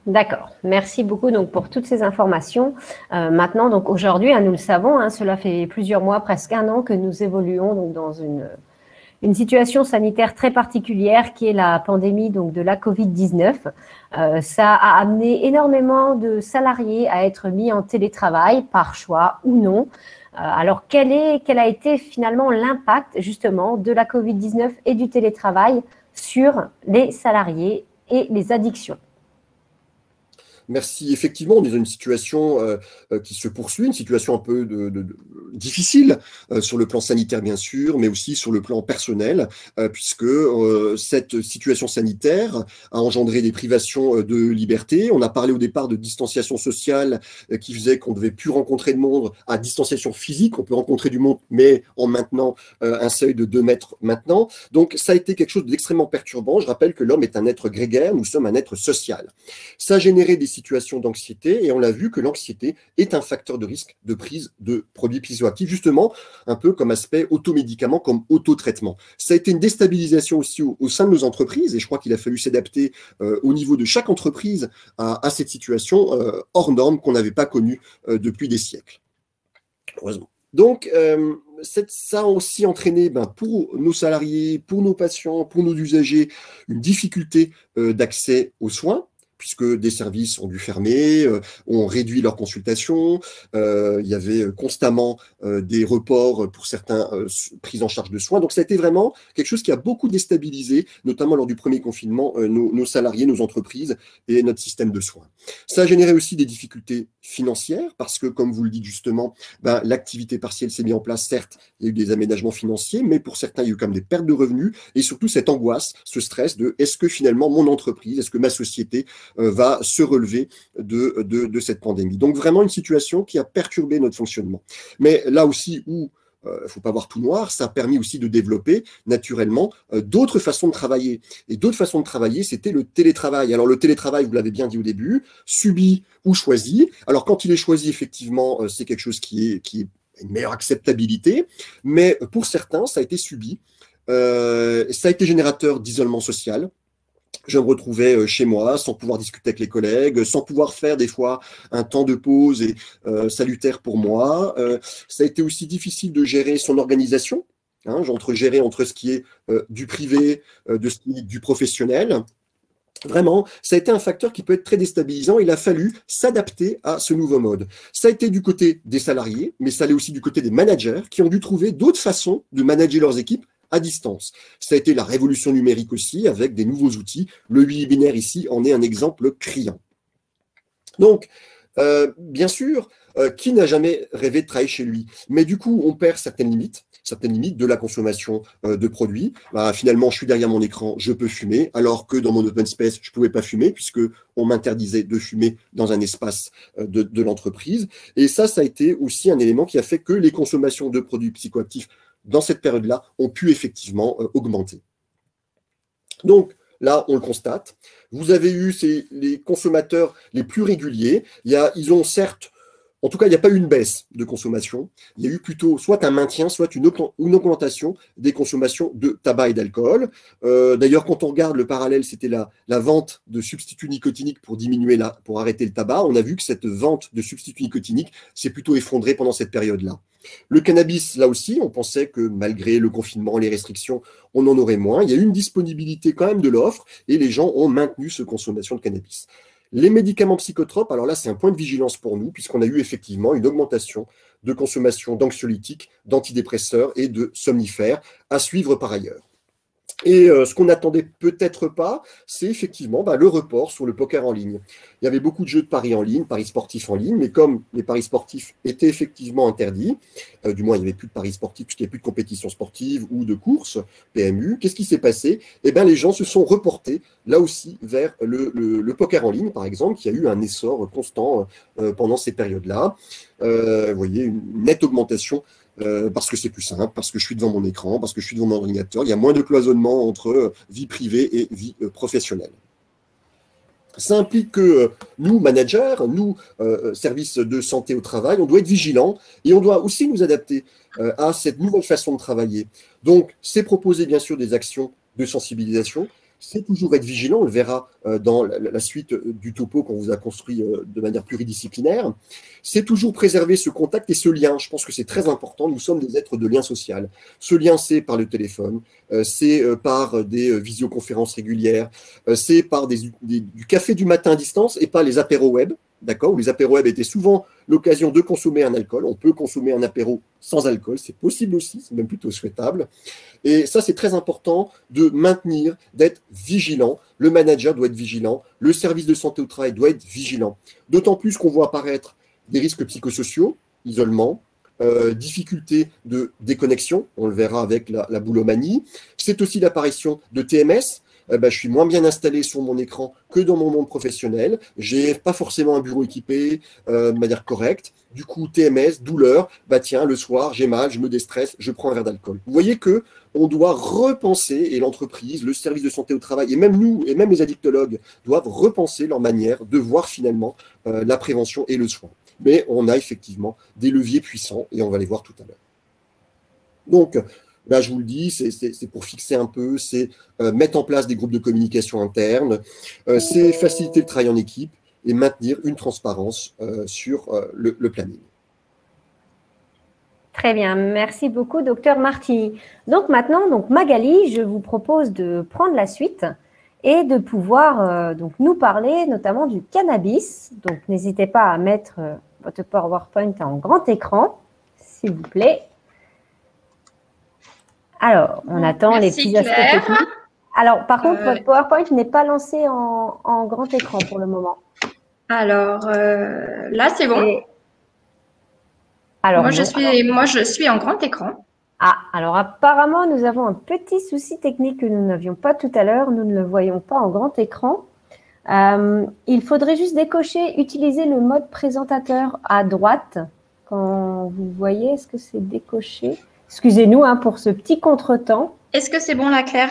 D'accord, merci beaucoup donc pour toutes ces informations. Maintenant, donc aujourd'hui, nous le savons, cela fait plusieurs mois, presque un an que nous évoluons donc dans une situation sanitaire très particulière qui est la pandémie donc, de la Covid-19. Ça a amené énormément de salariés à être mis en télétravail par choix ou non. Alors, quel a été finalement l'impact justement de la Covid-19 et du télétravail sur les salariés et les addictions? Merci. Effectivement, on est dans une situation qui se poursuit, une situation un peu difficile sur le plan sanitaire, bien sûr, mais aussi sur le plan personnel, puisque cette situation sanitaire a engendré des privations de liberté. On a parlé au départ de distanciation sociale qui faisait qu'on ne devait plus rencontrer de monde à distanciation physique. On peut rencontrer du monde, mais en maintenant un seuil de 2 mètres maintenant. Donc, ça a été quelque chose d'extrêmement perturbant. Je rappelle que l'homme est un être grégaire, nous sommes un être social. Ça a généré des situation d'anxiété, et on l'a vu que l'anxiété est un facteur de risque de prise de produits psychoactifs, justement, un peu comme aspect automédicament, comme autotraitement. Ça a été une déstabilisation aussi au sein de nos entreprises, et je crois qu'il a fallu s'adapter au niveau de chaque entreprise à cette situation hors norme qu'on n'avait pas connue depuis des siècles. Heureusement. Donc, ça a aussi entraîné pour nos salariés, pour nos patients, pour nos usagers, une difficulté d'accès aux soins, puisque des services ont dû fermer, ont réduit leurs consultations, il y avait constamment des reports pour certains prises en charge de soins. Donc ça a été vraiment quelque chose qui a beaucoup déstabilisé, notamment lors du premier confinement, nos salariés, nos entreprises et notre système de soins. Ça a généré aussi des difficultés financières, parce que, comme vous le dites justement, l'activité partielle s'est mise en place. Certes, il y a eu des aménagements financiers, mais pour certains, il y a eu quand même des pertes de revenus, et surtout cette angoisse, ce stress de est-ce que finalement mon entreprise, est-ce que ma société va se relever de cette pandémie. Donc vraiment une situation qui a perturbé notre fonctionnement. Mais là aussi où il ne faut pas voir tout noir, ça a permis aussi de développer naturellement d'autres façons de travailler. Et d'autres façons de travailler, c'était le télétravail. Alors le télétravail, vous l'avez bien dit au début, subi ou choisi. Alors quand il est choisi, effectivement, c'est quelque chose qui est une meilleure acceptabilité, mais pour certains, ça a été subi. Ça a été générateur d'isolement social. Je me retrouvais chez moi sans pouvoir discuter avec les collègues, sans pouvoir faire des fois un temps de pause et salutaire pour moi. Ça a été aussi difficile de gérer son organisation, gérer entre ce qui est du privé, de ce qui est du professionnel. Vraiment, ça a été un facteur qui peut être très déstabilisant. Il a fallu s'adapter à ce nouveau mode. Ça a été du côté des salariés, mais ça allait aussi du côté des managers qui ont dû trouver d'autres façons de manager leurs équipes à distance. Ça a été la révolution numérique aussi, avec des nouveaux outils. Le webinaire ici en est un exemple criant. Donc, bien sûr, qui n'a jamais rêvé de travailler chez lui? Mais du coup, on perd certaines limites de la consommation de produits. Finalement, je suis derrière mon écran, je peux fumer, alors que dans mon open space, je ne pouvais pas fumer, puisque on m'interdisait de fumer dans un espace de l'entreprise. Et ça a été aussi un élément qui a fait que les consommations de produits psychoactifs dans cette période-là, ont pu effectivement augmenter. Donc, là, on le constate. Vous avez eu les consommateurs les plus réguliers. Ils ont certes, en tout cas, il n'y a pas eu une baisse de consommation. Il y a eu plutôt soit un maintien, soit une augmentation des consommations de tabac et d'alcool. D'ailleurs, quand on regarde le parallèle, c'était la vente de substituts nicotiniques pour arrêter le tabac. On a vu que cette vente de substituts nicotiniques s'est plutôt effondrée pendant cette période-là. Le cannabis, là aussi, on pensait que malgré le confinement, les restrictions, on en aurait moins. Il y a eu une disponibilité quand même de l'offre et les gens ont maintenu cette consommation de cannabis. Les médicaments psychotropes, alors là, c'est un point de vigilance pour nous, puisqu'on a eu effectivement une augmentation de consommation d'anxiolytiques, d'antidépresseurs et de somnifères, à suivre par ailleurs. Et ce qu'on n'attendait peut-être pas, c'est effectivement le report sur le poker en ligne. Il y avait beaucoup de jeux de paris en ligne, paris sportifs en ligne, mais comme les paris sportifs étaient effectivement interdits, du moins il n'y avait plus de paris sportifs puisqu'il n'y avait plus de compétition sportive ou de course, PMU, qu'est-ce qui s'est passé? Eh bien, les gens se sont reportés là aussi vers le poker en ligne, par exemple, qui a eu un essor constant pendant ces périodes-là. Vous voyez, une nette augmentation parce que c'est plus simple, parce que je suis devant mon écran, parce que je suis devant mon ordinateur. Il y a moins de cloisonnement entre vie privée et vie professionnelle. Ça implique que nous, managers, nous, services de santé au travail, on doit être vigilants et on doit aussi nous adapter à cette nouvelle façon de travailler. Donc, c'est proposer bien sûr des actions de sensibilisation, c'est toujours être vigilant, on le verra dans la suite du topo qu'on vous a construit de manière pluridisciplinaire. C'est toujours préserver ce contact et ce lien. Je pense que c'est très important. Nous sommes des êtres de lien social. Ce lien, c'est par le téléphone, c'est par des visioconférences régulières, c'est par du café du matin à distance et pas les apéros web. D'accord, où les apéros web étaient souvent l'occasion de consommer un alcool. On peut consommer un apéro sans alcool, c'est possible aussi, c'est même plutôt souhaitable. Et ça, c'est très important de maintenir, d'être vigilant. Le manager doit être vigilant, le service de santé au travail doit être vigilant. D'autant plus qu'on voit apparaître des risques psychosociaux, isolement, difficulté de déconnexion, on le verra avec la boulomanie. C'est aussi l'apparition de TMS. Je suis moins bien installé sur mon écran que dans mon monde professionnel. J'ai pas forcément un bureau équipé de manière correcte. Du coup, TMS, douleur, tiens, le soir, j'ai mal, je me déstresse, je prends un verre d'alcool. Vous voyez que on doit repenser, et l'entreprise, le service de santé au travail, et même nous, et même les addictologues, doivent repenser leur manière de voir finalement la prévention et le soin. Mais on a effectivement des leviers puissants, et on va les voir tout à l'heure. Donc, là, je vous le dis, c'est pour fixer un peu, c'est mettre en place des groupes de communication internes, c'est faciliter le travail en équipe et maintenir une transparence sur le planning. Très bien, merci beaucoup, docteur Martini. Donc maintenant, Magali, je vous propose de prendre la suite et de pouvoir nous parler notamment du cannabis. Donc n'hésitez pas à mettre votre PowerPoint en grand écran, s'il vous plaît. Alors, on attend les petits aspects techniques. Alors, par contre, votre PowerPoint n'est pas lancé en grand écran pour le moment. Alors, là, c'est bon. Alors, moi, je suis en grand écran. Ah, alors apparemment, nous avons un petit souci technique que nous n'avions pas tout à l'heure. Nous ne le voyons pas en grand écran. Il faudrait juste décocher, utiliser le mode présentateur à droite. Quand vous voyez, est-ce que c'est décoché? Excusez-nous pour ce petit contretemps. Est-ce que c'est bon là, Claire?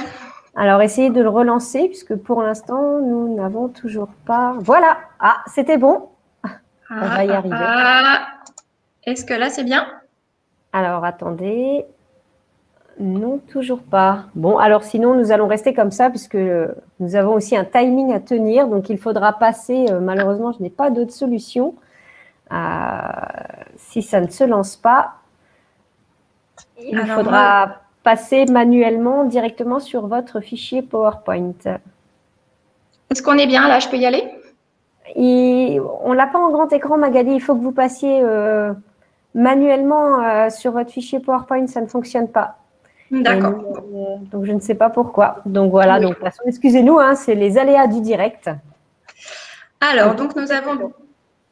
Alors, essayez de le relancer, puisque pour l'instant, nous n'avons toujours pas… Voilà. Ah, c'était bon. On va y arriver. Est-ce que là, c'est bien? Alors, attendez. Non, toujours pas. Bon, alors sinon, nous allons rester comme ça, puisque nous avons aussi un timing à tenir. Donc, il faudra passer… malheureusement, je n'ai pas d'autre solution. Si ça ne se lance pas, il faudra passer manuellement directement sur votre fichier PowerPoint. Est-ce qu'on est bien là? Je peux y aller? On ne l'a pas en grand écran, Magali. Il faut que vous passiez manuellement sur votre fichier PowerPoint. Ça ne fonctionne pas. D'accord. Donc, je ne sais pas pourquoi. Donc, voilà. Oui. Donc, de toute façon, excusez-nous, c'est les aléas du direct. Alors, donc, nous avons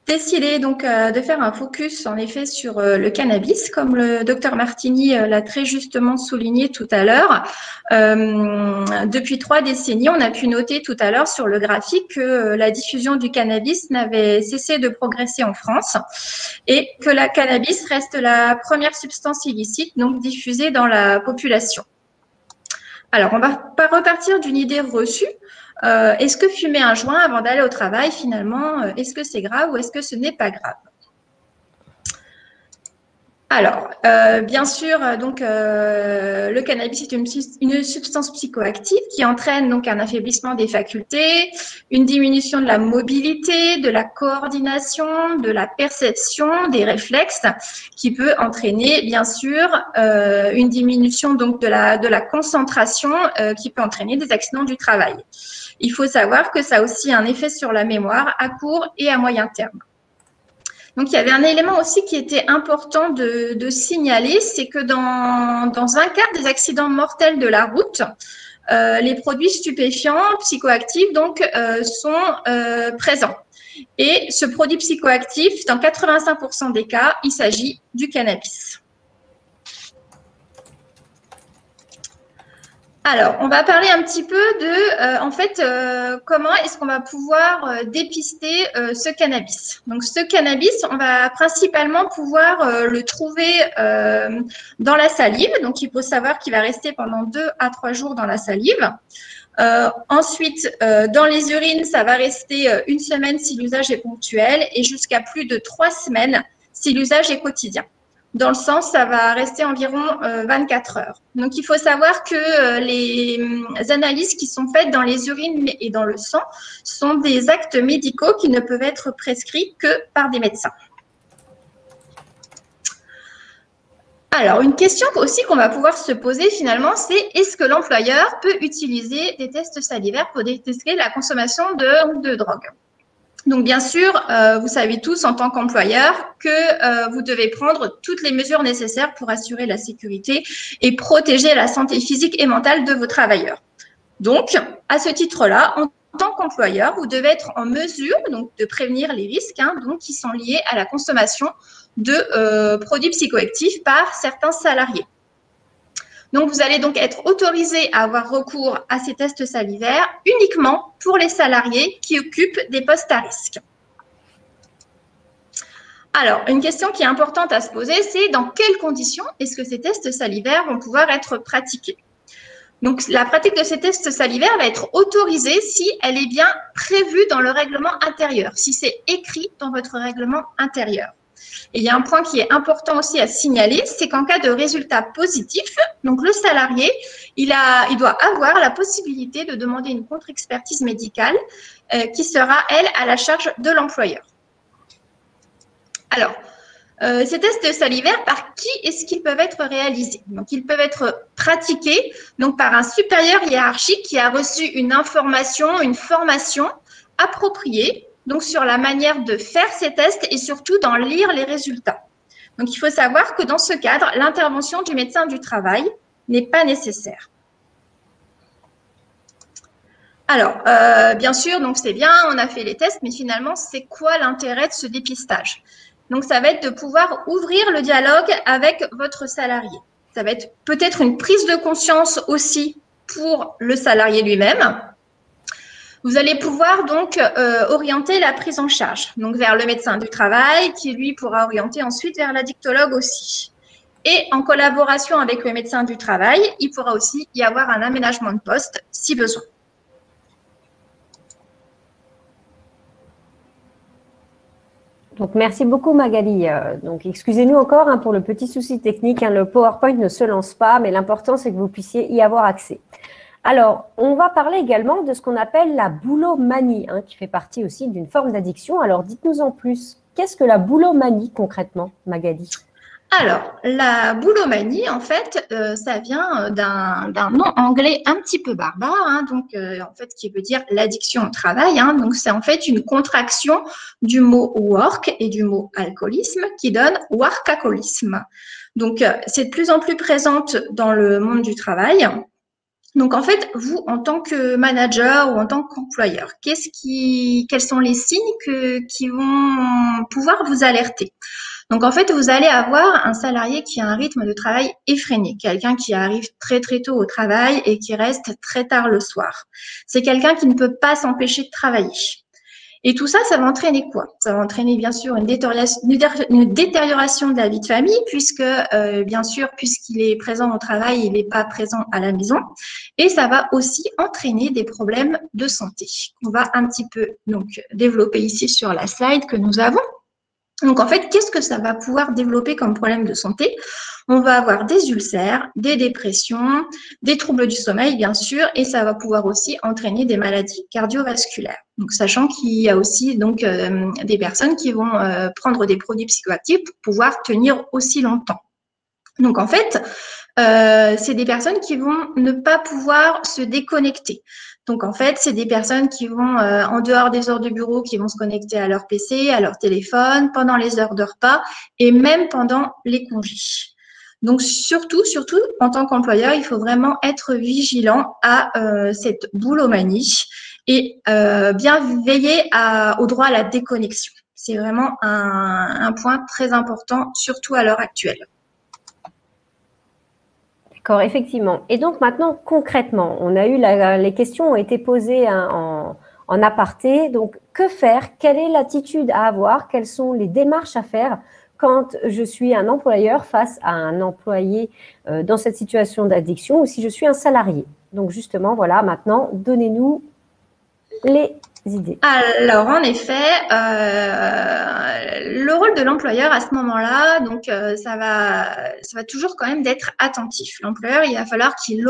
décidé donc de faire un focus en effet sur le cannabis, comme le docteur Martini l'a très justement souligné tout à l'heure. Depuis 3 décennies, on a pu noter tout à l'heure sur le graphique que la diffusion du cannabis n'avait cessé de progresser en France et que la cannabis reste la première substance illicite donc diffusée dans la population. Alors, on va pas repartir d'une idée reçue. Est-ce que fumer un joint avant d'aller au travail, finalement, est-ce que c'est grave ou est-ce que ce n'est pas grave? Alors, bien sûr, donc le cannabis est une substance psychoactive qui entraîne donc un affaiblissement des facultés, une diminution de la mobilité, de la coordination, de la perception, des réflexes, qui peut entraîner bien sûr une diminution donc de la concentration, qui peut entraîner des accidents du travail. Il faut savoir que ça a aussi un effet sur la mémoire à court et à moyen terme. Donc, il y avait un élément aussi qui était important de signaler, c'est que dans un quart des accidents mortels de la route, les produits stupéfiants, psychoactifs, donc, sont présents. Et ce produit psychoactif, dans 85% des cas, il s'agit du cannabis. Alors, on va parler un petit peu de, comment est-ce qu'on va pouvoir dépister ce cannabis. Donc, ce cannabis, on va principalement pouvoir le trouver dans la salive. Donc, il faut savoir qu'il va rester pendant 2 à 3 jours dans la salive. Ensuite, dans les urines, ça va rester 1 semaine si l'usage est ponctuel et jusqu'à plus de 3 semaines si l'usage est quotidien. Dans le sang, ça va rester environ 24 heures. Donc, il faut savoir que les analyses qui sont faites dans les urines et dans le sang sont des actes médicaux qui ne peuvent être prescrits que par des médecins. Alors, une question aussi qu'on va pouvoir se poser finalement, c'est est-ce que l'employeur peut utiliser des tests salivaires pour détecter la consommation de drogue? Donc, bien sûr, vous savez tous en tant qu'employeur que vous devez prendre toutes les mesures nécessaires pour assurer la sécurité et protéger la santé physique et mentale de vos travailleurs. Donc, à ce titre-là, en tant qu'employeur, vous devez être en mesure donc, de prévenir les risques donc, qui sont liés à la consommation de produits psychoactifs par certains salariés. Donc, vous allez donc être autorisé à avoir recours à ces tests salivaires uniquement pour les salariés qui occupent des postes à risque. Alors, une question qui est importante à se poser, c'est dans quelles conditions est-ce que ces tests salivaires vont pouvoir être pratiqués? Donc, la pratique de ces tests salivaires va être autorisée si elle est bien prévue dans le règlement intérieur, si c'est écrit dans votre règlement intérieur. Et il y a un point qui est important aussi à signaler, c'est qu'en cas de résultat positif, donc le salarié, il doit avoir la possibilité de demander une contre-expertise médicale qui sera, elle, à la charge de l'employeur. Alors, ces tests salivaires, par qui est-ce qu'ils peuvent être réalisés? Donc, ils peuvent être pratiqués donc, par un supérieur hiérarchique qui a reçu une information, une formation appropriée donc sur la manière de faire ces tests et surtout d'en lire les résultats. Donc, il faut savoir que dans ce cadre, l'intervention du médecin du travail n'est pas nécessaire. Alors, bien sûr, donc c'est bien, on a fait les tests, mais finalement, c'est quoi l'intérêt de ce dépistage? Donc, ça va être de pouvoir ouvrir le dialogue avec votre salarié. Ça va être peut-être une prise de conscience aussi pour le salarié lui-même. Vous allez pouvoir donc orienter la prise en charge, donc vers le médecin du travail qui, lui, pourra orienter ensuite vers l'addictologue aussi. Et en collaboration avec le médecin du travail, il pourra aussi y avoir un aménagement de poste si besoin. Donc, merci beaucoup Magali. Donc, excusez-nous encore pour le petit souci technique. Le PowerPoint ne se lance pas, mais l'important, c'est que vous puissiez y avoir accès. Alors, on va parler également de ce qu'on appelle la boulomanie, qui fait partie aussi d'une forme d'addiction. Alors, dites-nous en plus, qu'est-ce que la boulomanie concrètement, Magali? Alors, la boulomanie, en fait, ça vient d'un nom anglais un petit peu barbare, donc en fait, qui veut dire l'addiction au travail. Donc, c'est en fait une contraction du mot work et du mot alcoolisme qui donne workaholisme. Donc, c'est de plus en plus présente dans le monde du travail. Donc, en fait, vous, en tant que manager ou en tant qu'employeur, quels sont les signes qui vont pouvoir vous alerter? Donc, en fait, vous allez avoir un salarié qui a un rythme de travail effréné, quelqu'un qui arrive très, très tôt au travail et qui reste très tard le soir. C'est quelqu'un qui ne peut pas s'empêcher de travailler. Et tout ça, ça va entraîner quoi? Ça va entraîner bien sûr une détérioration de la vie de famille, puisque bien sûr, puisqu'il est présent au travail, il n'est pas présent à la maison. Et ça va aussi entraîner des problèmes de santé. On va un petit peu donc développer ici sur la slide que nous avons. Donc, en fait, qu'est-ce que ça va pouvoir développer comme problème de santé? On va avoir des ulcères, des dépressions, des troubles du sommeil, bien sûr, et ça va pouvoir aussi entraîner des maladies cardiovasculaires. Donc, sachant qu'il y a aussi donc des personnes qui vont prendre des produits psychoactifs pour pouvoir tenir aussi longtemps. Donc, en fait, c'est des personnes qui vont ne pas pouvoir se déconnecter. Donc, en fait, c'est des personnes qui vont, en dehors des heures de bureau, qui vont se connecter à leur PC, à leur téléphone, pendant les heures de repas et même pendant les congés. Donc, surtout, en tant qu'employeur, il faut vraiment être vigilant à cette boulomanie et bien veiller au droit à la déconnexion. C'est vraiment un point très important, surtout à l'heure actuelle. D'accord, effectivement. Et donc maintenant, concrètement, on a eu les questions ont été posées en aparté. Donc, que faire? Quelle est l'attitude à avoir? Quelles sont les démarches à faire quand je suis un employeur face à un employé dans cette situation d'addiction ou si je suis un salarié? Donc, justement, voilà, maintenant, donnez-nous les idées? Alors, en effet, le rôle de l'employeur à ce moment-là, donc ça va toujours quand même d'être attentif. L'employeur, il va falloir qu'il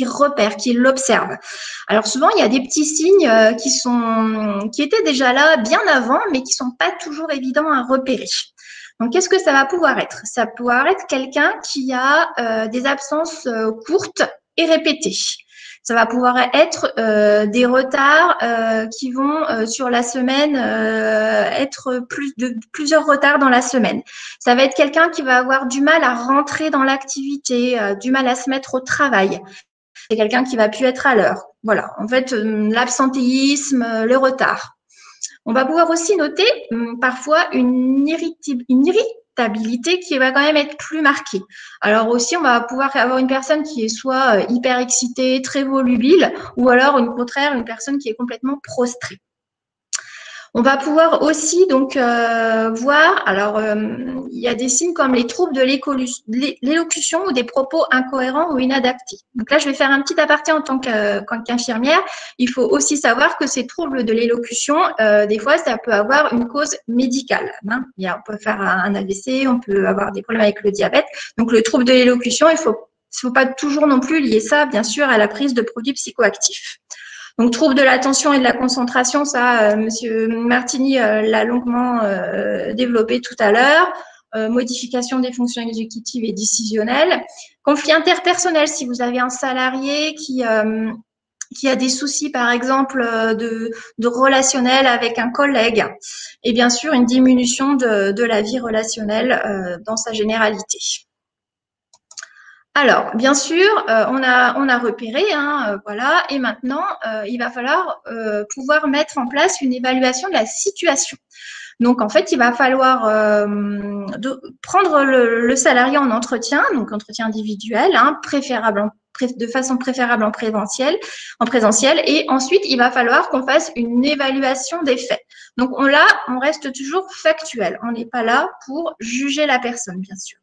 repère, qu'il l'observe. Alors souvent, il y a des petits signes qui étaient déjà là bien avant, mais qui sont pas toujours évidents à repérer. Donc, qu'est-ce que ça va pouvoir être? Ça va pouvoir être quelqu'un qui a des absences courtes et répétées. Ça va pouvoir être des retards qui vont sur la semaine être plusieurs retards dans la semaine. Ça va être quelqu'un qui va avoir du mal à rentrer dans l'activité, du mal à se mettre au travail. C'est quelqu'un qui va plus être à l'heure. Voilà, en fait, l'absentéisme, le retard. On va pouvoir aussi noter parfois une irritabilité qui va quand même être plus marquée. Alors aussi, on va pouvoir avoir une personne qui est soit hyper excitée, très volubile, ou alors au contraire, une personne qui est complètement prostrée. On va pouvoir aussi donc voir, alors il y a des signes comme les troubles de l'élocution ou des propos incohérents ou inadaptés. Donc là, je vais faire un petit aparté en tant qu'infirmière. Il faut aussi savoir que ces troubles de l'élocution, des fois, ça peut avoir une cause médicale. Hein. On peut faire un AVC, on peut avoir des problèmes avec le diabète. Donc le trouble de l'élocution, il faut pas toujours non plus lier ça, bien sûr, à la prise de produits psychoactifs. Donc, trouble de l'attention et de la concentration, ça, Monsieur Martini l'a longuement développé tout à l'heure. Modification des fonctions exécutives et décisionnelles. Conflit interpersonnel, si vous avez un salarié qui a des soucis, par exemple, de relationnel avec un collègue. Et bien sûr, une diminution de la vie relationnelle dans sa généralité. Alors, bien sûr, on a repéré, voilà, et maintenant, il va falloir pouvoir mettre en place une évaluation de la situation. Donc, en fait, il va falloir prendre le salarié en entretien, donc entretien individuel, de façon préférable en présentiel, et ensuite, il va falloir qu'on fasse une évaluation des faits. Donc, on reste toujours factuel. On n'est pas là pour juger la personne, bien sûr.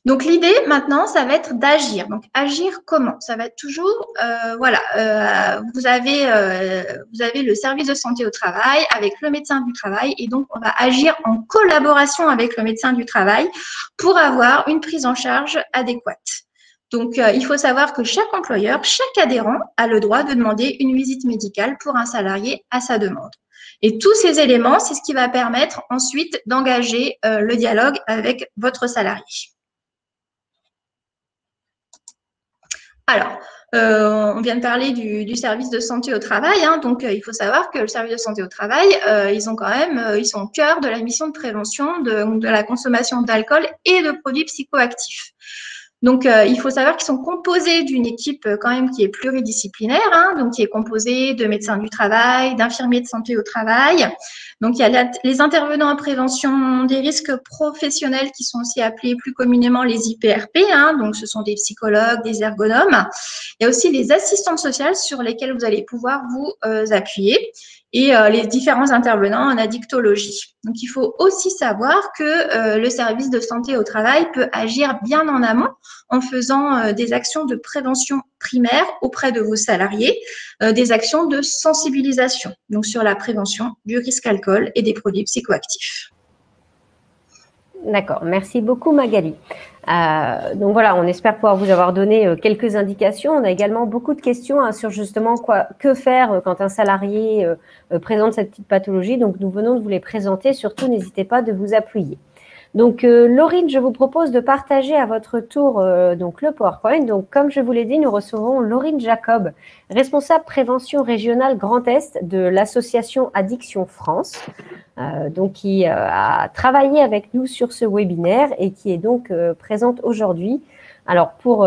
Donc, l'idée maintenant, ça va être d'agir. Donc, agir comment? Ça va être toujours, vous avez le service de santé au travail avec le médecin du travail et donc, on va agir en collaboration avec le médecin du travail pour avoir une prise en charge adéquate. Donc, il faut savoir que chaque employeur, chaque adhérent a le droit de demander une visite médicale pour un salarié à sa demande. Et tous ces éléments, c'est ce qui va permettre ensuite d'engager le dialogue avec votre salarié. Alors, on vient de parler du service de santé au travail, donc il faut savoir que le service de santé au travail, ils sont au cœur de la mission de prévention de la consommation d'alcool et de produits psychoactifs. Donc, il faut savoir qu'ils sont composés d'une équipe quand même qui est pluridisciplinaire, donc qui est composée de médecins du travail, d'infirmiers de santé au travail. Donc, il y a les intervenants en prévention des risques professionnels qui sont aussi appelés plus communément les IPRP, donc ce sont des psychologues, des ergonomes. Il y a aussi les assistantes sociales sur lesquelles vous allez pouvoir vous appuyer et les différents intervenants en addictologie. Donc, il faut aussi savoir que le service de santé au travail peut agir bien en amont en faisant des actions de prévention primaire auprès de vos salariés, des actions de sensibilisation, donc sur la prévention du risque alcool et des produits psychoactifs. D'accord, merci beaucoup Magali. Donc voilà, on espère pouvoir vous avoir donné quelques indications. On a également beaucoup de questions sur justement que faire quand un salarié présente cette petite pathologie. Donc nous venons de vous les présenter. Surtout, n'hésitez pas de vous appuyer. Donc Laurine, je vous propose de partager à votre tour donc le PowerPoint. Donc comme je vous l'ai dit, nous recevons Laurine Jacob, responsable prévention régionale Grand Est de l'association Addiction France. Donc qui a travaillé avec nous sur ce webinaire et qui est donc présente aujourd'hui. Alors pour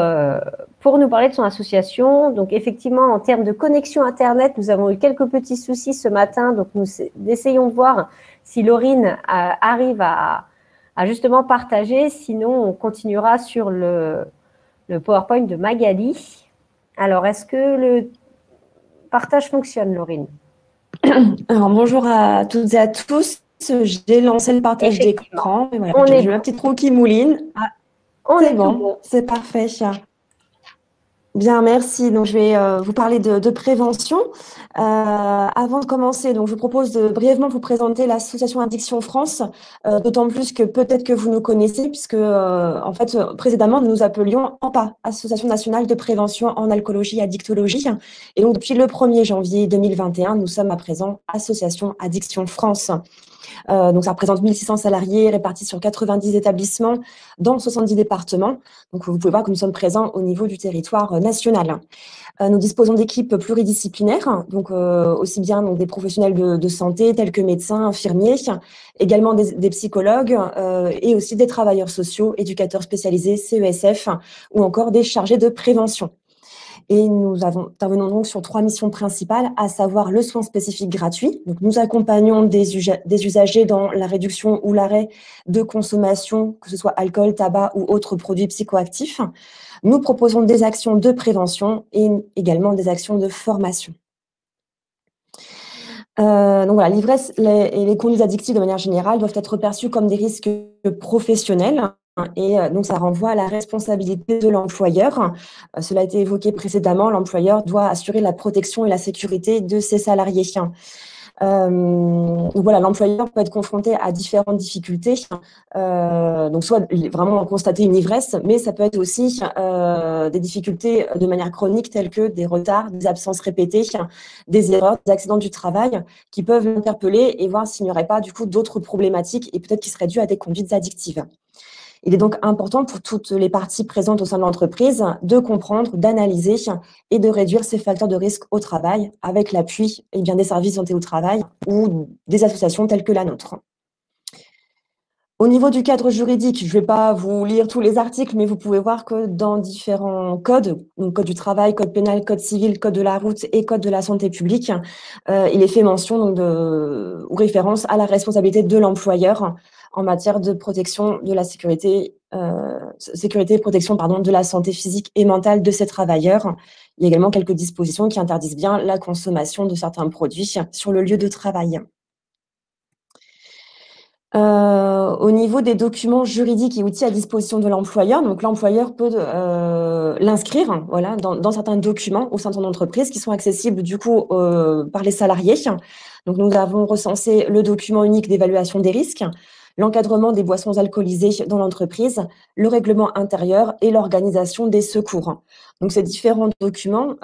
nous parler de son association, donc effectivement en termes de connexion Internet, nous avons eu quelques petits soucis ce matin, donc nous essayons de voir si Laurine arrive à justement partager, sinon on continuera sur le PowerPoint de Magali. Alors est-ce que le partage fonctionne, Laurine? Alors, bonjour à toutes et à tous. J'ai lancé le partage d'écran. Voilà, j'ai eu un petit trou qui mouline. Ah, c'est bon, c'est parfait. Bien, merci. Donc, je vais vous parler de prévention. Avant de commencer, donc, je vous propose de brièvement vous présenter l'association Addiction France, d'autant plus que peut-être que vous nous connaissez, puisque en fait, précédemment, nous nous appelions ANPA, Association nationale de prévention en alcoolologie et addictologie. Et donc, depuis le 1er janvier 2021, nous sommes à présent Association Addiction France. Donc, ça représente 1600 salariés répartis sur 90 établissements dans 70 départements. Donc, vous pouvez voir que nous sommes présents au niveau du territoire national. Nous disposons d'équipes pluridisciplinaires, donc aussi bien donc, des professionnels de santé tels que médecins, infirmiers, également des psychologues et aussi des travailleurs sociaux, éducateurs spécialisés, CESF ou encore des chargés de prévention. Et nous intervenons donc sur 3 missions principales, à savoir le soin spécifique gratuit. Donc, nous accompagnons des usagers dans la réduction ou l'arrêt de consommation, que ce soit alcool, tabac ou autres produits psychoactifs. Nous proposons des actions de prévention et également des actions de formation. Donc voilà, l'ivresse et les conduites addictives de manière générale doivent être perçues comme des risques professionnels. Et donc, ça renvoie à la responsabilité de l'employeur. Cela a été évoqué précédemment, l'employeur doit assurer la protection et la sécurité de ses salariés. Donc voilà, l'employeur peut être confronté à différentes difficultés. Donc soit vraiment constater une ivresse, mais ça peut être aussi des difficultés de manière chronique telles que des retards, des absences répétées, des erreurs, des accidents du travail qui peuvent l'interpeller et voir s'il n'y aurait pas du coup d'autres problématiques et peut-être qui seraient dues à des conduites addictives. Il est donc important pour toutes les parties présentes au sein de l'entreprise de comprendre, d'analyser et de réduire ces facteurs de risque au travail avec l'appui des services de santé au travail ou des associations telles que la nôtre. Au niveau du cadre juridique, je ne vais pas vous lire tous les articles, mais vous pouvez voir que dans différents codes, donc code du travail, code pénal, code civil, code de la route et code de la santé publique, il est fait mention donc ou référence à la responsabilité de l'employeur en matière de protection de la sécurité et protection de la santé physique et mentale de ces travailleurs. Il y a également quelques dispositions qui interdisent bien la consommation de certains produits sur le lieu de travail. Au niveau des documents juridiques et outils à disposition de l'employeur, donc l'employeur peut l'inscrire voilà, dans certains documents au sein de son entreprise qui sont accessibles du coup par les salariés. Donc nous avons recensé le document unique d'évaluation des risques, l'encadrement des boissons alcoolisées dans l'entreprise, le règlement intérieur et l'organisation des secours. Donc ces différents documents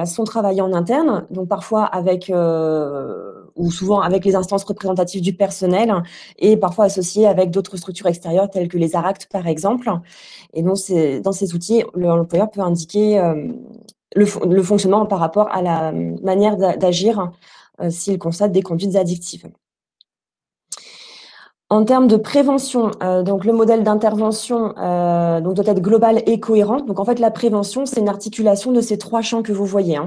sont travaillés en interne, donc parfois avec ou souvent avec les instances représentatives du personnel et parfois associés avec d'autres structures extérieures telles que les ARACT par exemple. Et donc dans ces outils, l'employeur peut indiquer le fonctionnement par rapport à la manière d'agir s'il constate des conduites addictives. En termes de prévention, donc le modèle d'intervention doit être global et cohérent. Donc en fait, la prévention, c'est une articulation de ces 3 champs que vous voyez.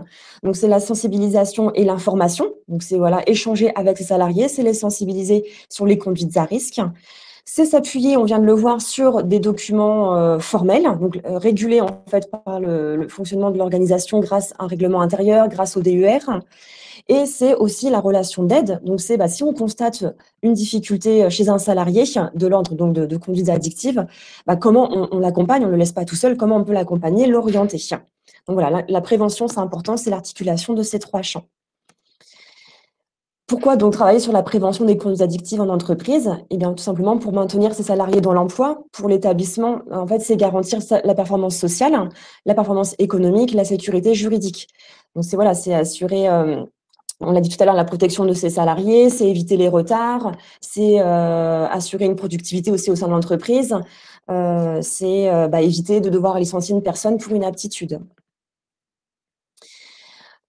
Donc c'est la sensibilisation et l'information. Donc c'est échanger avec les salariés, c'est les sensibiliser sur les conduites à risque. C'est s'appuyer, on vient de le voir, sur des documents formels, donc régulés en fait par le fonctionnement de l'organisation grâce à un règlement intérieur, grâce au DER. Et c'est aussi la relation d'aide. Donc, c'est si on constate une difficulté chez un salarié de l'ordre donc de conduite addictive, comment on l'accompagne, on ne le laisse pas tout seul, comment on peut l'accompagner, l'orienter. Donc voilà, la prévention, c'est important, c'est l'articulation de ces 3 champs. Pourquoi donc travailler sur la prévention des conduites addictives en entreprise? Eh bien, tout simplement pour maintenir ses salariés dans l'emploi. Pour l'établissement, en fait, c'est garantir la performance sociale, la performance économique, la sécurité juridique. Donc, c'est assurer... on l'a dit tout à l'heure, la protection de ses salariés, c'est éviter les retards, c'est assurer une productivité aussi au sein de l'entreprise, c'est éviter de devoir licencier une personne pour inaptitude.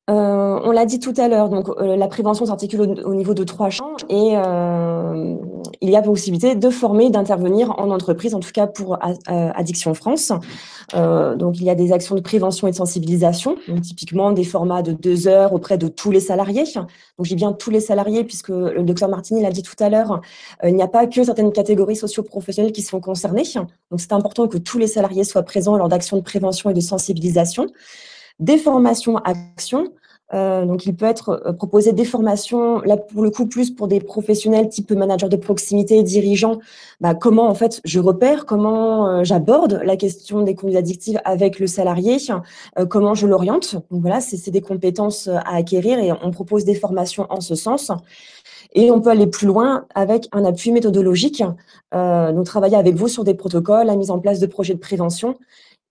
On l'a dit tout à l'heure, donc la prévention s'articule au niveau de 3 champs et il y a possibilité de former, d'intervenir en entreprise, en tout cas pour Addiction France. Donc il y a des actions de prévention et de sensibilisation, donc typiquement des formats de 2 heures auprès de tous les salariés. Donc j'ai bien tous les salariés puisque le docteur Martini l'a dit tout à l'heure, il n'y a pas que certaines catégories socio-professionnelles qui sont concernées. Donc c'est important que tous les salariés soient présents lors d'actions de prévention et de sensibilisation. Des formations actions, Donc, il peut être proposé des formations, là, pour le coup, plus pour des professionnels type manager de proximité, dirigeants. Comment, en fait, je repère, comment j'aborde la question des conduites addictives avec le salarié, comment je l'oriente. Donc, voilà, c'est des compétences à acquérir et on propose des formations en ce sens. Et on peut aller plus loin avec un appui méthodologique, donc travailler avec vous sur des protocoles, la mise en place de projets de prévention,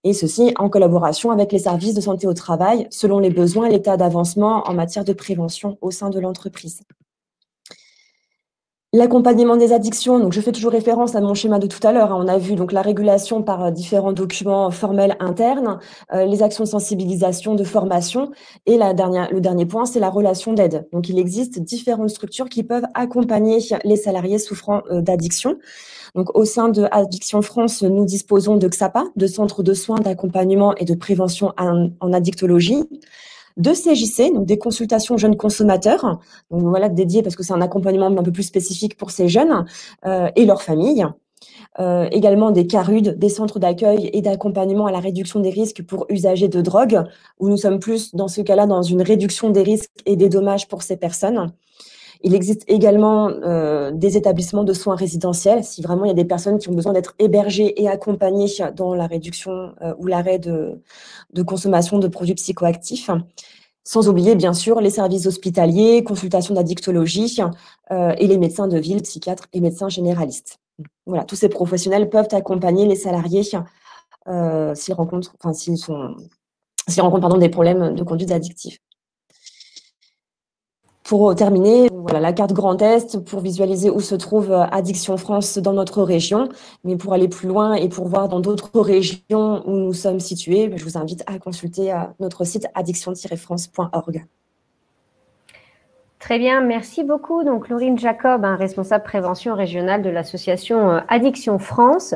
et ceci en collaboration avec les services de santé au travail, selon les besoins et l'état d'avancement en matière de prévention au sein de l'entreprise. L'accompagnement des addictions, donc je fais toujours référence à mon schéma de tout à l'heure. On a vu donc la régulation par différents documents formels internes, les actions de sensibilisation, de formation, et le dernier point, c'est la relation d'aide. Donc il existe différentes structures qui peuvent accompagner les salariés souffrant d'addiction. Donc au sein de Addiction France, nous disposons de XAPA, de centres de soins, d'accompagnement et de prévention en addictologie, de CJC, donc des consultations jeunes consommateurs, donc voilà, dédiées parce que c'est un accompagnement un peu plus spécifique pour ces jeunes et leurs familles. Également des CARUD, des centres d'accueil et d'accompagnement à la réduction des risques pour usagers de drogue, où nous sommes plus dans ce cas-là dans une réduction des risques et des dommages pour ces personnes. Il existe également des établissements de soins résidentiels, si vraiment il y a des personnes qui ont besoin d'être hébergées et accompagnées dans la réduction ou l'arrêt de consommation de produits psychoactifs. Sans oublier, bien sûr, les services hospitaliers, consultations d'addictologie et les médecins de ville, psychiatres et médecins généralistes. Voilà, tous ces professionnels peuvent accompagner les salariés s'ils rencontrent des problèmes de conduite addictive. Pour terminer, voilà la carte Grand Est pour visualiser où se trouve Addiction France dans notre région. Mais pour aller plus loin et pour voir dans d'autres régions où nous sommes situés, je vous invite à consulter notre site addiction-france.org. Très bien, merci beaucoup. Donc, Laurine Jacob, responsable prévention régionale de l'association Addiction France.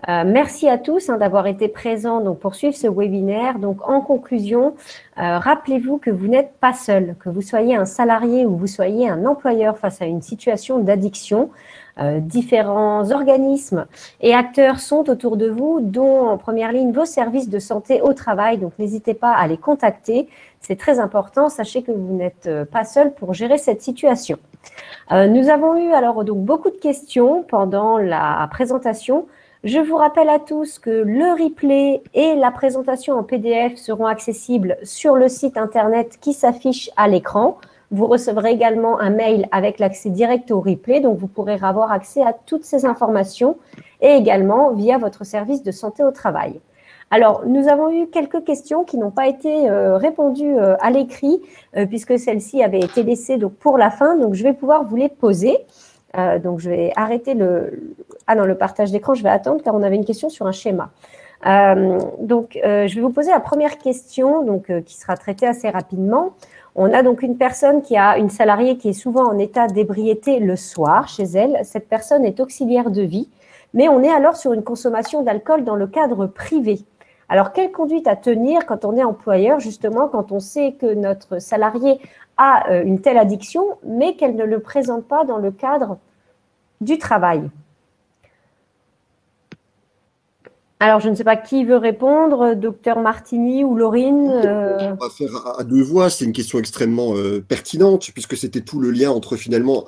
Merci à tous d'avoir été présents pour suivre ce webinaire. Donc, en conclusion, rappelez-vous que vous n'êtes pas seul, que vous soyez un salarié ou vous soyez un employeur face à une situation d'addiction. Différents organismes et acteurs sont autour de vous, dont en première ligne vos services de santé au travail. Donc, n'hésitez pas à les contacter. C'est très important. Sachez que vous n'êtes pas seul pour gérer cette situation. Nous avons eu alors donc beaucoup de questions pendant la présentation. Je vous rappelle à tous que le replay et la présentation en PDF seront accessibles sur le site internet qui s'affiche à l'écran. Vous recevrez également un mail avec l'accès direct au replay, donc vous pourrez avoir accès à toutes ces informations et également via votre service de santé au travail. Alors, nous avons eu quelques questions qui n'ont pas été répondues à l'écrit puisque celles-ci avaient été laissées pour la fin, donc je vais pouvoir vous les poser. Donc, je vais arrêter le partage d'écran, je vais attendre car on avait une question sur un schéma. Je vais vous poser la première question qui sera traitée assez rapidement. On a donc une personne une salariée qui est souvent en état d'ébriété le soir chez elle. Cette personne est auxiliaire de vie, mais on est alors sur une consommation d'alcool dans le cadre privé. Alors, quelle conduite à tenir quand on est employeur, justement, quand on sait que notre salarié a une telle addiction, mais qu'elle ne le présente pas dans le cadre du travail? Alors, je ne sais pas qui veut répondre, docteur Martini ou Laurine. On va faire à deux voix, c'est une question extrêmement pertinente, puisque c'était tout le lien entre finalement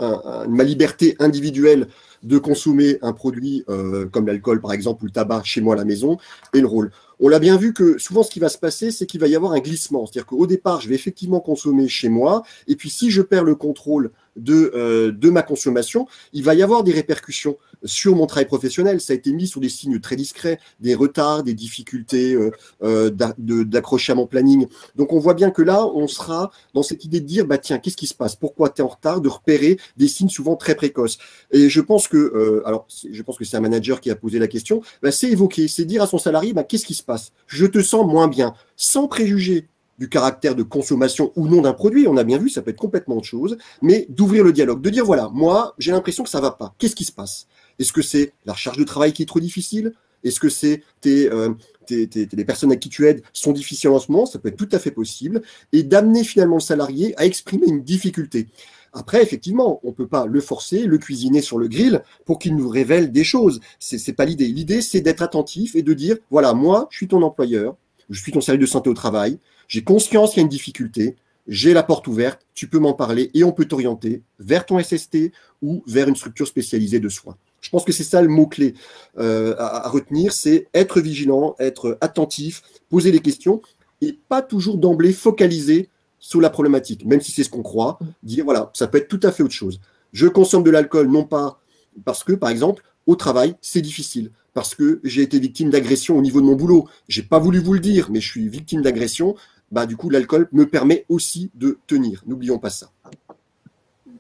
ma liberté individuelle de consommer un produit comme l'alcool par exemple ou le tabac chez moi à la maison et le rôle. On l'a bien vu que souvent ce qui va se passer, c'est qu'il va y avoir un glissement. C'est-à-dire qu'au départ, je vais effectivement consommer chez moi et puis si je perds le contrôle de ma consommation, il va y avoir des répercussions sur mon travail professionnel. Ça a été mis sur des signes très discrets, des retards, des difficultés d'accrocher à mon planning. Donc on voit bien que là, on sera dans cette idée de dire, tiens, qu'est-ce qui se passe? Pourquoi tu es en retard? De repérer des signes souvent très précoces. Et je pense que, je pense que c'est un manager qui a posé la question, c'est évoquer, c'est dire à son salarié, qu'est-ce qui se passe? Je te sens moins bien, sans préjuger du caractère de consommation ou non d'un produit, on a bien vu, ça peut être complètement autre chose, mais d'ouvrir le dialogue, de dire voilà, moi, j'ai l'impression que ça va pas. Qu'est-ce qui se passe? Est-ce que c'est la charge de travail qui est trop difficile? Est-ce que c'est les personnes à qui tu aides sont difficiles en ce moment? Ça peut être tout à fait possible. Et d'amener finalement le salarié à exprimer une difficulté. Après, effectivement, on ne peut pas le forcer, le cuisiner sur le grill pour qu'il nous révèle des choses. C'est pas l'idée. L'idée, c'est d'être attentif et de dire voilà, moi, je suis ton employeur, je suis ton service de santé au travail, j'ai conscience qu'il y a une difficulté, j'ai la porte ouverte, tu peux m'en parler et on peut t'orienter vers ton SST ou vers une structure spécialisée de soins. Je pense que c'est ça le mot-clé à retenir, c'est être vigilant, être attentif, poser des questions et pas toujours d'emblée focaliser sur la problématique, même si c'est ce qu'on croit, dire voilà, ça peut être tout à fait autre chose. Je consomme de l'alcool non pas parce que, par exemple, au travail, c'est difficile, parce que j'ai été victime d'agression au niveau de mon boulot. J'ai pas voulu vous le dire, mais je suis victime d'agression. Bah, du coup, l'alcool me permet aussi de tenir. N'oublions pas ça.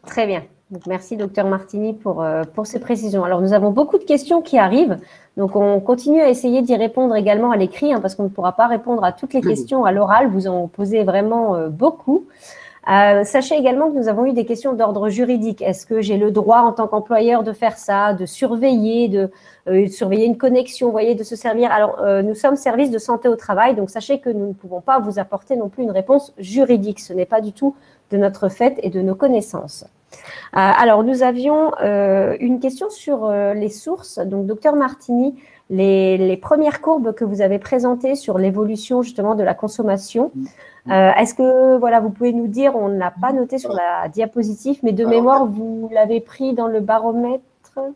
Très bien. Donc, merci, docteur Martini, pour ces précisions. Alors, nous avons beaucoup de questions qui arrivent. Donc, on continue à essayer d'y répondre également à l'écrit, hein, parce qu'on ne pourra pas répondre à toutes les questions à l'oral. Vous en posez vraiment beaucoup. Sachez également que nous avons eu des questions d'ordre juridique. Est-ce que j'ai le droit en tant qu'employeur de faire ça, de surveiller, de surveiller une connexion, vous voyez, de se servir. Alors, nous sommes service de santé au travail, donc sachez que nous ne pouvons pas vous apporter non plus une réponse juridique. Ce n'est pas du tout de notre fait et de nos connaissances. Alors, nous avions une question sur les sources. Donc, docteur Martini, les premières courbes que vous avez présentées sur l'évolution justement de la consommation, est-ce que voilà, vous pouvez nous dire, on ne l'a pas noté sur la diapositive, mais de mémoire, vous l'avez pris dans le baromètre?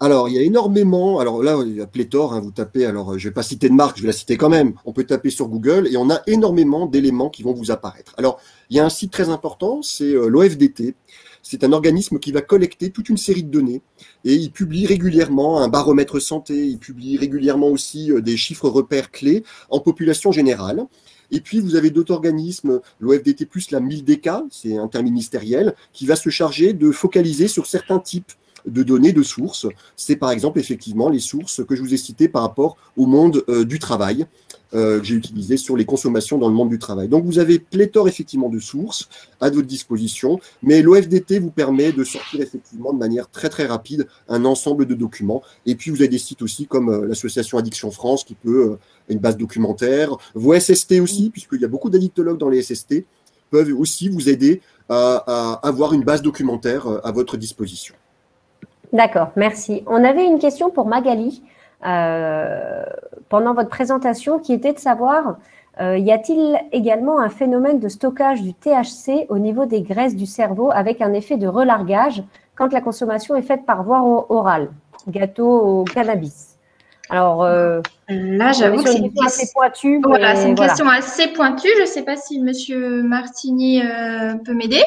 Alors, il y a énormément, alors là, il y a pléthore, hein, vous tapez, alors je ne vais pas citer de marque, je vais la citer quand même, on peut taper sur Google et on a énormément d'éléments qui vont vous apparaître. Alors, il y a un site très important, c'est l'OFDT. C'est un organisme qui va collecter toute une série de données et il publie régulièrement un baromètre santé, il publie régulièrement aussi des chiffres repères clés en population générale. Et puis, vous avez d'autres organismes, l'OFDT+, la MILDECA, c'est interministériel, qui va se charger de focaliser sur certains types de données, de sources. C'est par exemple, effectivement, les sources que je vous ai citées par rapport au monde du travail, que j'ai utilisé sur les consommations dans le monde du travail. Donc, vous avez pléthore, effectivement, de sources à votre disposition, mais l'OFDT vous permet de sortir, effectivement, de manière très, très rapide un ensemble de documents. Et puis, vous avez des sites aussi comme l'association Addiction France qui peut, une base documentaire, vos SST aussi, puisqu'il y a beaucoup d'addictologues dans les SST, peuvent aussi vous aider à avoir une base documentaire à votre disposition. D'accord, merci. On avait une question pour Magali pendant votre présentation qui était de savoir, y a-t-il également un phénomène de stockage du THC au niveau des graisses du cerveau avec un effet de relargage quand la consommation est faite par voie orale, gâteau au cannabis? Alors, là, j'avoue que c'est une question assez pointue. Voilà, c'est une question assez pointue. Je ne sais pas si Monsieur Martini peut m'aider.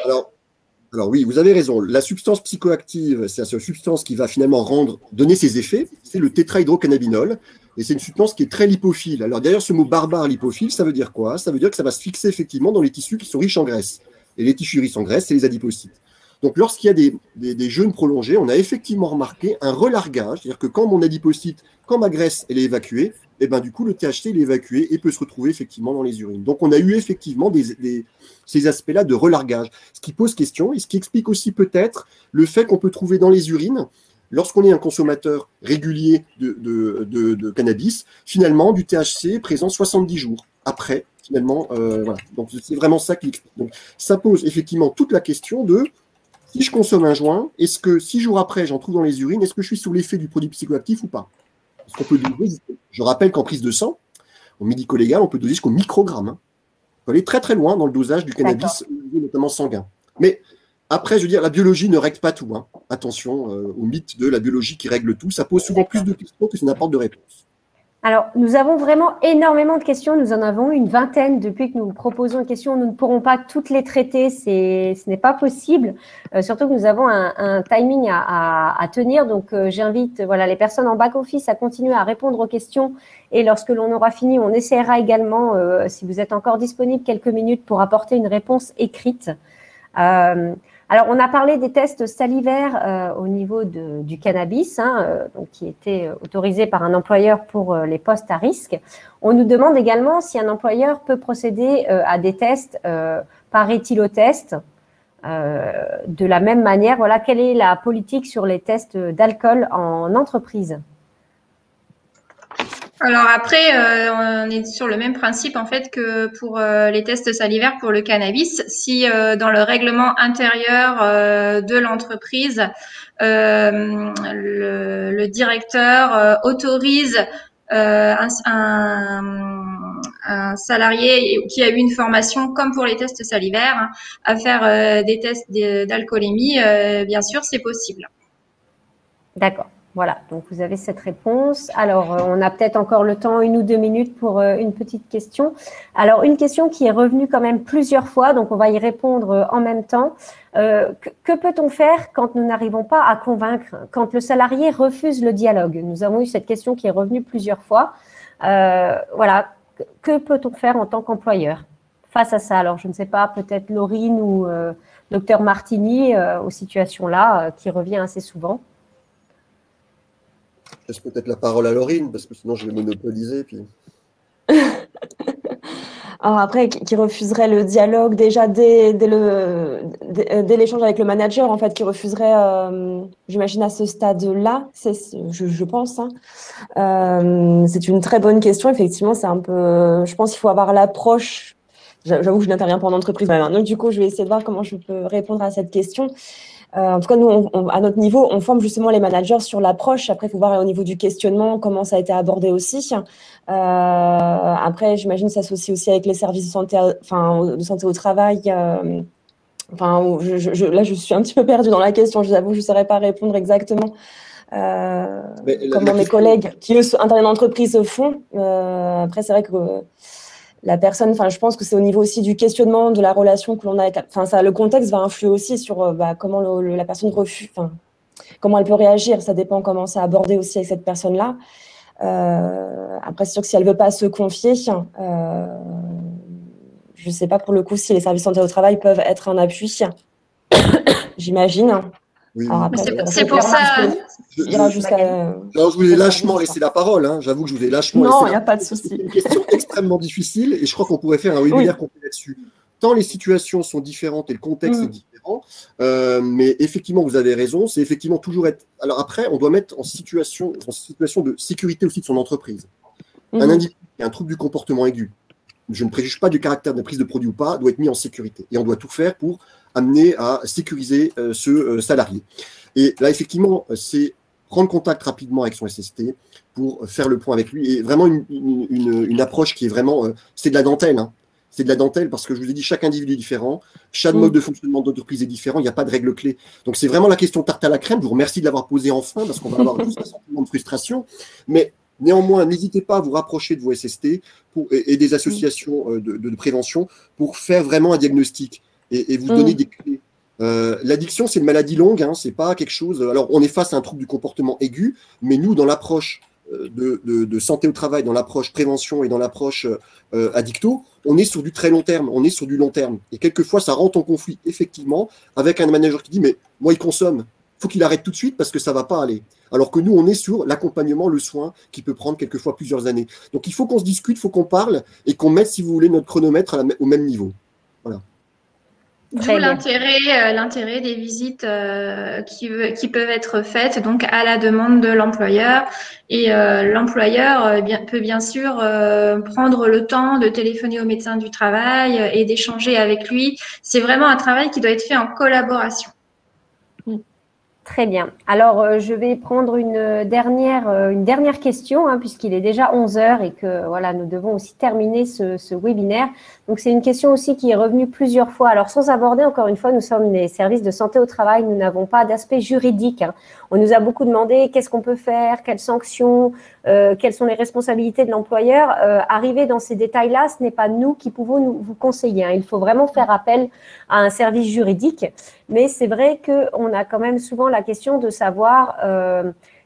Alors oui, vous avez raison. La substance psychoactive, c'est la substance qui va finalement donner ses effets. C'est le tétrahydrocannabinol. Et c'est une substance qui est très lipophile. Alors d'ailleurs, ce mot barbare lipophile, ça veut dire quoi? Ça veut dire que ça va se fixer effectivement dans les tissus qui sont riches en graisse. Et les tissus riches en graisse, c'est les adipocytes. Donc lorsqu'il y a des jeûnes prolongés, on a effectivement remarqué un relargage. C'est-à-dire que quand mon adipocyte, quand ma graisse, elle est évacuée, et ben du coup, le THC est évacué et peut se retrouver effectivement dans les urines. Donc on a eu effectivement ces aspects-là de relargage. Ce qui pose question et ce qui explique aussi peut-être le fait qu'on peut trouver dans les urines, lorsqu'on est un consommateur régulier de cannabis, finalement du THC présent 70 jours après, finalement, voilà. Donc c'est vraiment ça qui explique. Donc ça pose effectivement toute la question de si je consomme un joint, est-ce que 6 jours après j'en trouve dans les urines, est-ce que je suis sous l'effet du produit psychoactif ou pas? Parce qu'on peut doser, je rappelle qu'en prise de sang, au médico-légal, on peut doser jusqu'au microgramme. Hein. On peut aller très très loin dans le dosage du cannabis, notamment sanguin. Mais après, je veux dire, la biologie ne règle pas tout. Hein. Attention au mythe de la biologie qui règle tout. Ça pose souvent plus de questions que ça n'apporte de réponses. Alors, nous avons vraiment énormément de questions. Nous en avons une vingtaine depuis que nous vous proposons une question. Nous ne pourrons pas toutes les traiter. Ce n'est pas possible. Surtout que nous avons un timing à tenir. Donc, j'invite les personnes en back-office à continuer à répondre aux questions. Et lorsque l'on aura fini, on essaiera également, si vous êtes encore disponible, quelques minutes pour apporter une réponse écrite. Alors, on a parlé des tests salivaires au niveau du cannabis, donc qui étaient autorisés par un employeur pour les postes à risque. On nous demande également si un employeur peut procéder à des tests par éthylotest. De la même manière, voilà, quelle est la politique sur les tests d'alcool en entreprise? Alors après, on est sur le même principe en fait que pour les tests salivaires pour le cannabis. Si dans le règlement intérieur de l'entreprise, le directeur autorise un un salarié qui a eu une formation, comme pour les tests salivaires, hein, à faire des tests d'alcoolémie, bien sûr, c'est possible. D'accord. Voilà, donc vous avez cette réponse. Alors, on a peut-être encore le temps, 1 ou 2 minutes pour une petite question. Alors, une question qui est revenue quand même plusieurs fois, donc on va y répondre en même temps. Que peut-on faire quand nous n'arrivons pas à convaincre, quand le salarié refuse le dialogue? Nous avons eu cette question qui est revenue plusieurs fois. Voilà, que peut-on faire en tant qu'employeur face à ça? Alors, je ne sais pas, peut-être Laurine ou docteur Martini, aux situations-là, qui revient assez souvent. Je laisse peut-être la parole à Laurine, parce que sinon je vais monopoliser. Puis... Alors après, qui refuserait le dialogue déjà dès l'échange avec le manager, en fait, qui refuserait, j'imagine à ce stade-là, je pense. Hein. C'est une très bonne question. Effectivement, c'est un peu. Je pense qu'il faut avoir l'approche. J'avoue que je n'interviens pas en entreprise. Donc du coup, je vais essayer de voir comment je peux répondre à cette question. En tout cas, nous, à notre niveau, on forme justement les managers sur l'approche. Après, il faut voir au niveau du questionnement comment ça a été abordé aussi. Après, j'imagine que ça s'associe aussi avec les services de santé, de santé au travail. Là, je suis un petit peu perdue dans la question. Je vous avoue, je ne saurais pas répondre exactement comment mes collègues qui, eux, interviennent en entreprise font. Après, c'est vrai que... la personne, je pense que c'est au niveau aussi du questionnement, de la relation que l'on a avec le contexte va influer aussi sur comment la personne refuse, comment elle peut réagir. Ça dépend comment c'est abordé aussi avec cette personne-là. Après, c'est sûr que si elle ne veut pas se confier, je ne sais pas pour le coup si les services de santé au travail peuvent être un appui, j'imagine. Oui, c'est pour ça. Je vous ai lâchement laissé la parole. Hein. J'avoue que je vous ai lâchement laissé. Non, il n'y a pas de souci. C'est une question extrêmement difficile et je crois qu'on pourrait faire un webinaire complet là-dessus. Tant les situations sont différentes et le contexte est différent, mais effectivement, vous avez raison. C'est effectivement toujours être. Alors après, on doit mettre en situation de sécurité aussi de son entreprise. Un individu qui a un trouble du comportement aigu, je ne préjuge pas du caractère de prise de produit ou pas, doit être mis en sécurité. Et on doit tout faire pour amener à sécuriser ce salarié. Et là, effectivement, c'est prendre contact rapidement avec son SST pour faire le point avec lui. Et vraiment une approche qui est vraiment... c'est de la dentelle. Hein. C'est de la dentelle parce que je vous ai dit, chaque individu est différent, chaque mode de fonctionnement d'entreprise est différent, il n'y a pas de règle clé. Donc c'est vraiment la question tarte à la crème. Je vous remercie de l'avoir posée enfin parce qu'on va avoir juste un sentiment de frustration. Mais néanmoins, n'hésitez pas à vous rapprocher de vos SST et des associations de prévention pour faire vraiment un diagnostic et vous donner des clés. L'addiction, c'est une maladie longue, hein, c'est pas quelque chose. Alors, on est face à un trouble du comportement aigu, mais nous, dans l'approche de santé au travail, dans l'approche prévention et dans l'approche addicto, on est sur du très long terme, on est sur du long terme. Et quelquefois, ça rentre en conflit, effectivement, avec un manager qui dit mais moi, il consomme, faut qu'il arrête tout de suite parce que ça va pas aller. Alors que nous, on est sur l'accompagnement, le soin, qui peut prendre quelquefois plusieurs années. Donc, il faut qu'on se discute, il faut qu'on parle et qu'on mette, si vous voulez, notre chronomètre au même niveau. Voilà. D'où l'intérêt des visites qui peuvent être faites donc à la demande de l'employeur. Et l'employeur peut bien sûr prendre le temps de téléphoner au médecin du travail et d'échanger avec lui. C'est vraiment un travail qui doit être fait en collaboration. Très bien. Alors, je vais prendre une dernière question, hein, puisqu'il est déjà 11 heures et que voilà, nous devons aussi terminer ce webinaire. Donc, c'est une question aussi qui est revenue plusieurs fois. Alors, sans aborder, encore une fois, nous sommes les services de santé au travail, nous n'avons pas d'aspect juridique. Hein. On nous a beaucoup demandé qu'est-ce qu'on peut faire, quelles sanctions, quelles sont les responsabilités de l'employeur. Arriver dans ces détails-là, ce n'est pas nous qui pouvons vous conseiller. Hein. Il faut vraiment faire appel à un service juridique. Mais c'est vrai qu'on a quand même souvent la question de savoir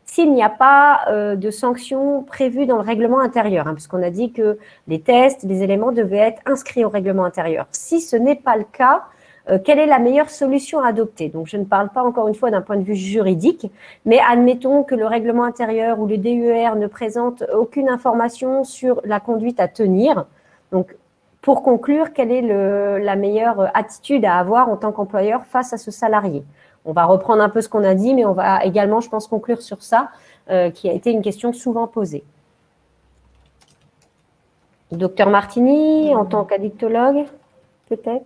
s'il n'y a pas de sanctions prévues dans le règlement intérieur, hein, puisqu'on a dit que les tests, les éléments devaient être inscrits au règlement intérieur. Si ce n'est pas le cas, quelle est la meilleure solution à adopter? Donc, je ne parle pas encore une fois d'un point de vue juridique, mais admettons que le règlement intérieur ou le DUER ne présente aucune information sur la conduite à tenir. Donc, pour conclure, quelle est la meilleure attitude à avoir en tant qu'employeur face à ce salarié? On va reprendre un peu ce qu'on a dit, mais on va également, je pense, conclure sur ça, qui a été une question souvent posée. Docteur Martini, en tant qu'addictologue, peut-être?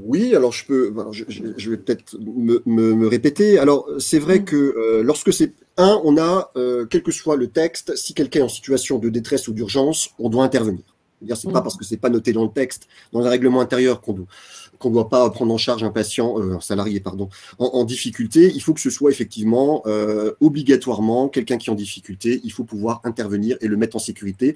Oui, alors je vais peut-être me répéter. Alors, c'est vrai que lorsque c'est on a, quel que soit le texte, si quelqu'un est en situation de détresse ou d'urgence, on doit intervenir. C'est pas parce que c'est pas noté dans le texte, dans le règlement intérieur qu'on doit pas prendre en charge un patient, un salarié, pardon, en difficulté. Il faut que ce soit effectivement obligatoirement quelqu'un qui est en difficulté. Il faut pouvoir intervenir et le mettre en sécurité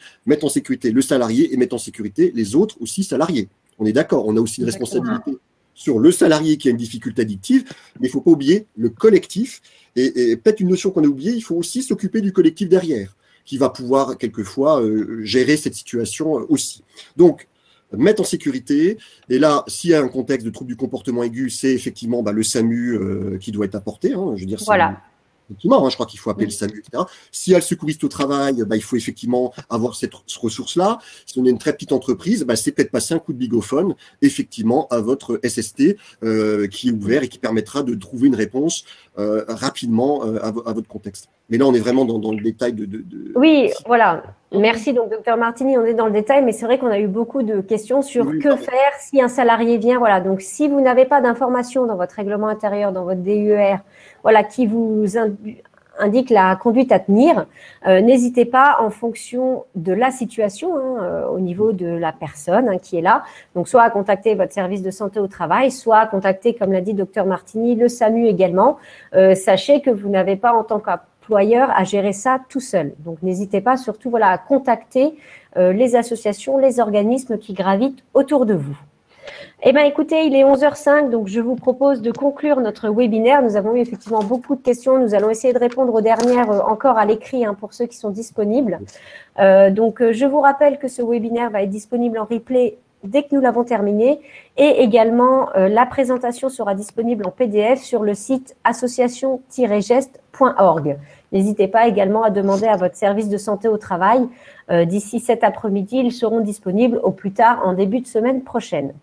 le salarié et mettre en sécurité les autres aussi salariés. On est d'accord, on a aussi une responsabilité sur le salarié qui a une difficulté addictive, mais il ne faut pas oublier le collectif. Et peut-être une notion qu'on a oubliée, il faut aussi s'occuper du collectif derrière, qui va pouvoir quelquefois gérer cette situation aussi. Donc, mettre en sécurité. Et là, s'il y a un contexte de trouble du comportement aigu, c'est effectivement le SAMU qui doit être apporté. Je veux dire, voilà. Effectivement, je crois qu'il faut appeler le SAMU, etc. S'il y a le secouriste au travail, il faut effectivement avoir cette ressource-là. Si on est une très petite entreprise, c'est peut-être passer un coup de bigophone, effectivement, à votre SST qui est ouvert et qui permettra de trouver une réponse rapidement à votre contexte. Mais là, on est vraiment dans le détail Oui, voilà. Merci, donc, docteur Martini, on est dans le détail, mais c'est vrai qu'on a eu beaucoup de questions sur que faire si un salarié vient. Voilà, donc si vous n'avez pas d'informations dans votre règlement intérieur, dans votre DUER, voilà, qui vous indique la conduite à tenir, n'hésitez pas en fonction de la situation, au niveau de la personne qui est là. Donc, soit à contacter votre service de santé au travail, soit à contacter, comme l'a dit docteur Martini, le SAMU également. Sachez que vous n'avez pas en tant qu'employeur à gérer ça tout seul. Donc, n'hésitez pas surtout à contacter les associations, les organismes qui gravitent autour de vous. Eh bien, écoutez, il est 11h05, donc je vous propose de conclure notre webinaire. Nous avons eu effectivement beaucoup de questions. Nous allons essayer de répondre aux dernières encore à l'écrit pour ceux qui sont disponibles. Donc, je vous rappelle que ce webinaire va être disponible en replay dès que nous l'avons terminé. Et également, la présentation sera disponible en PDF sur le site association-geste.org. N'hésitez pas également à demander à votre service de santé au travail. D'ici cet après-midi, ils seront disponibles au plus tard en début de semaine prochaine.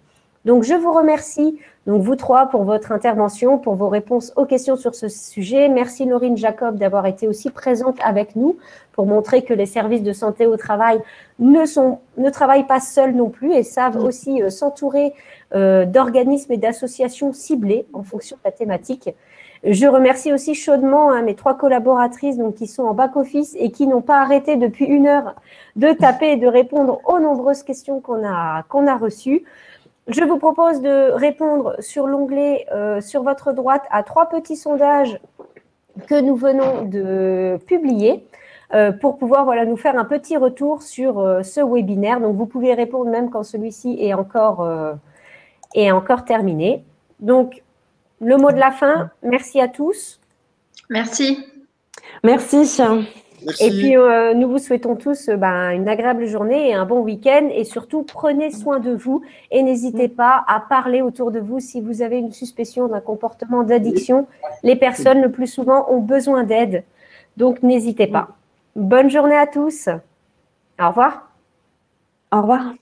Donc, je vous remercie, donc vous trois, pour votre intervention, pour vos réponses aux questions sur ce sujet. Merci Laurine Jacob d'avoir été aussi présente avec nous pour montrer que les services de santé au travail ne travaillent pas seuls non plus et savent aussi s'entourer d'organismes et d'associations ciblées en fonction de la thématique. Je remercie aussi chaudement mes trois collaboratrices qui sont en back-office et qui n'ont pas arrêté depuis 1 heure de taper et de répondre aux nombreuses questions qu'on a reçues. Je vous propose de répondre sur l'onglet sur votre droite à 3 petits sondages que nous venons de publier pour pouvoir nous faire un petit retour sur ce webinaire. Donc, vous pouvez répondre même quand celui-ci est encore terminé. Donc, le mot de la fin, merci à tous. Merci. Merci. Merci. Et puis, nous vous souhaitons tous une agréable journée et un bon week-end. Et surtout, prenez soin de vous et n'hésitez pas à parler autour de vous si vous avez une suspicion d'un comportement d'addiction. Les personnes, le plus souvent, ont besoin d'aide. Donc, n'hésitez pas. Bonne journée à tous. Au revoir. Au revoir.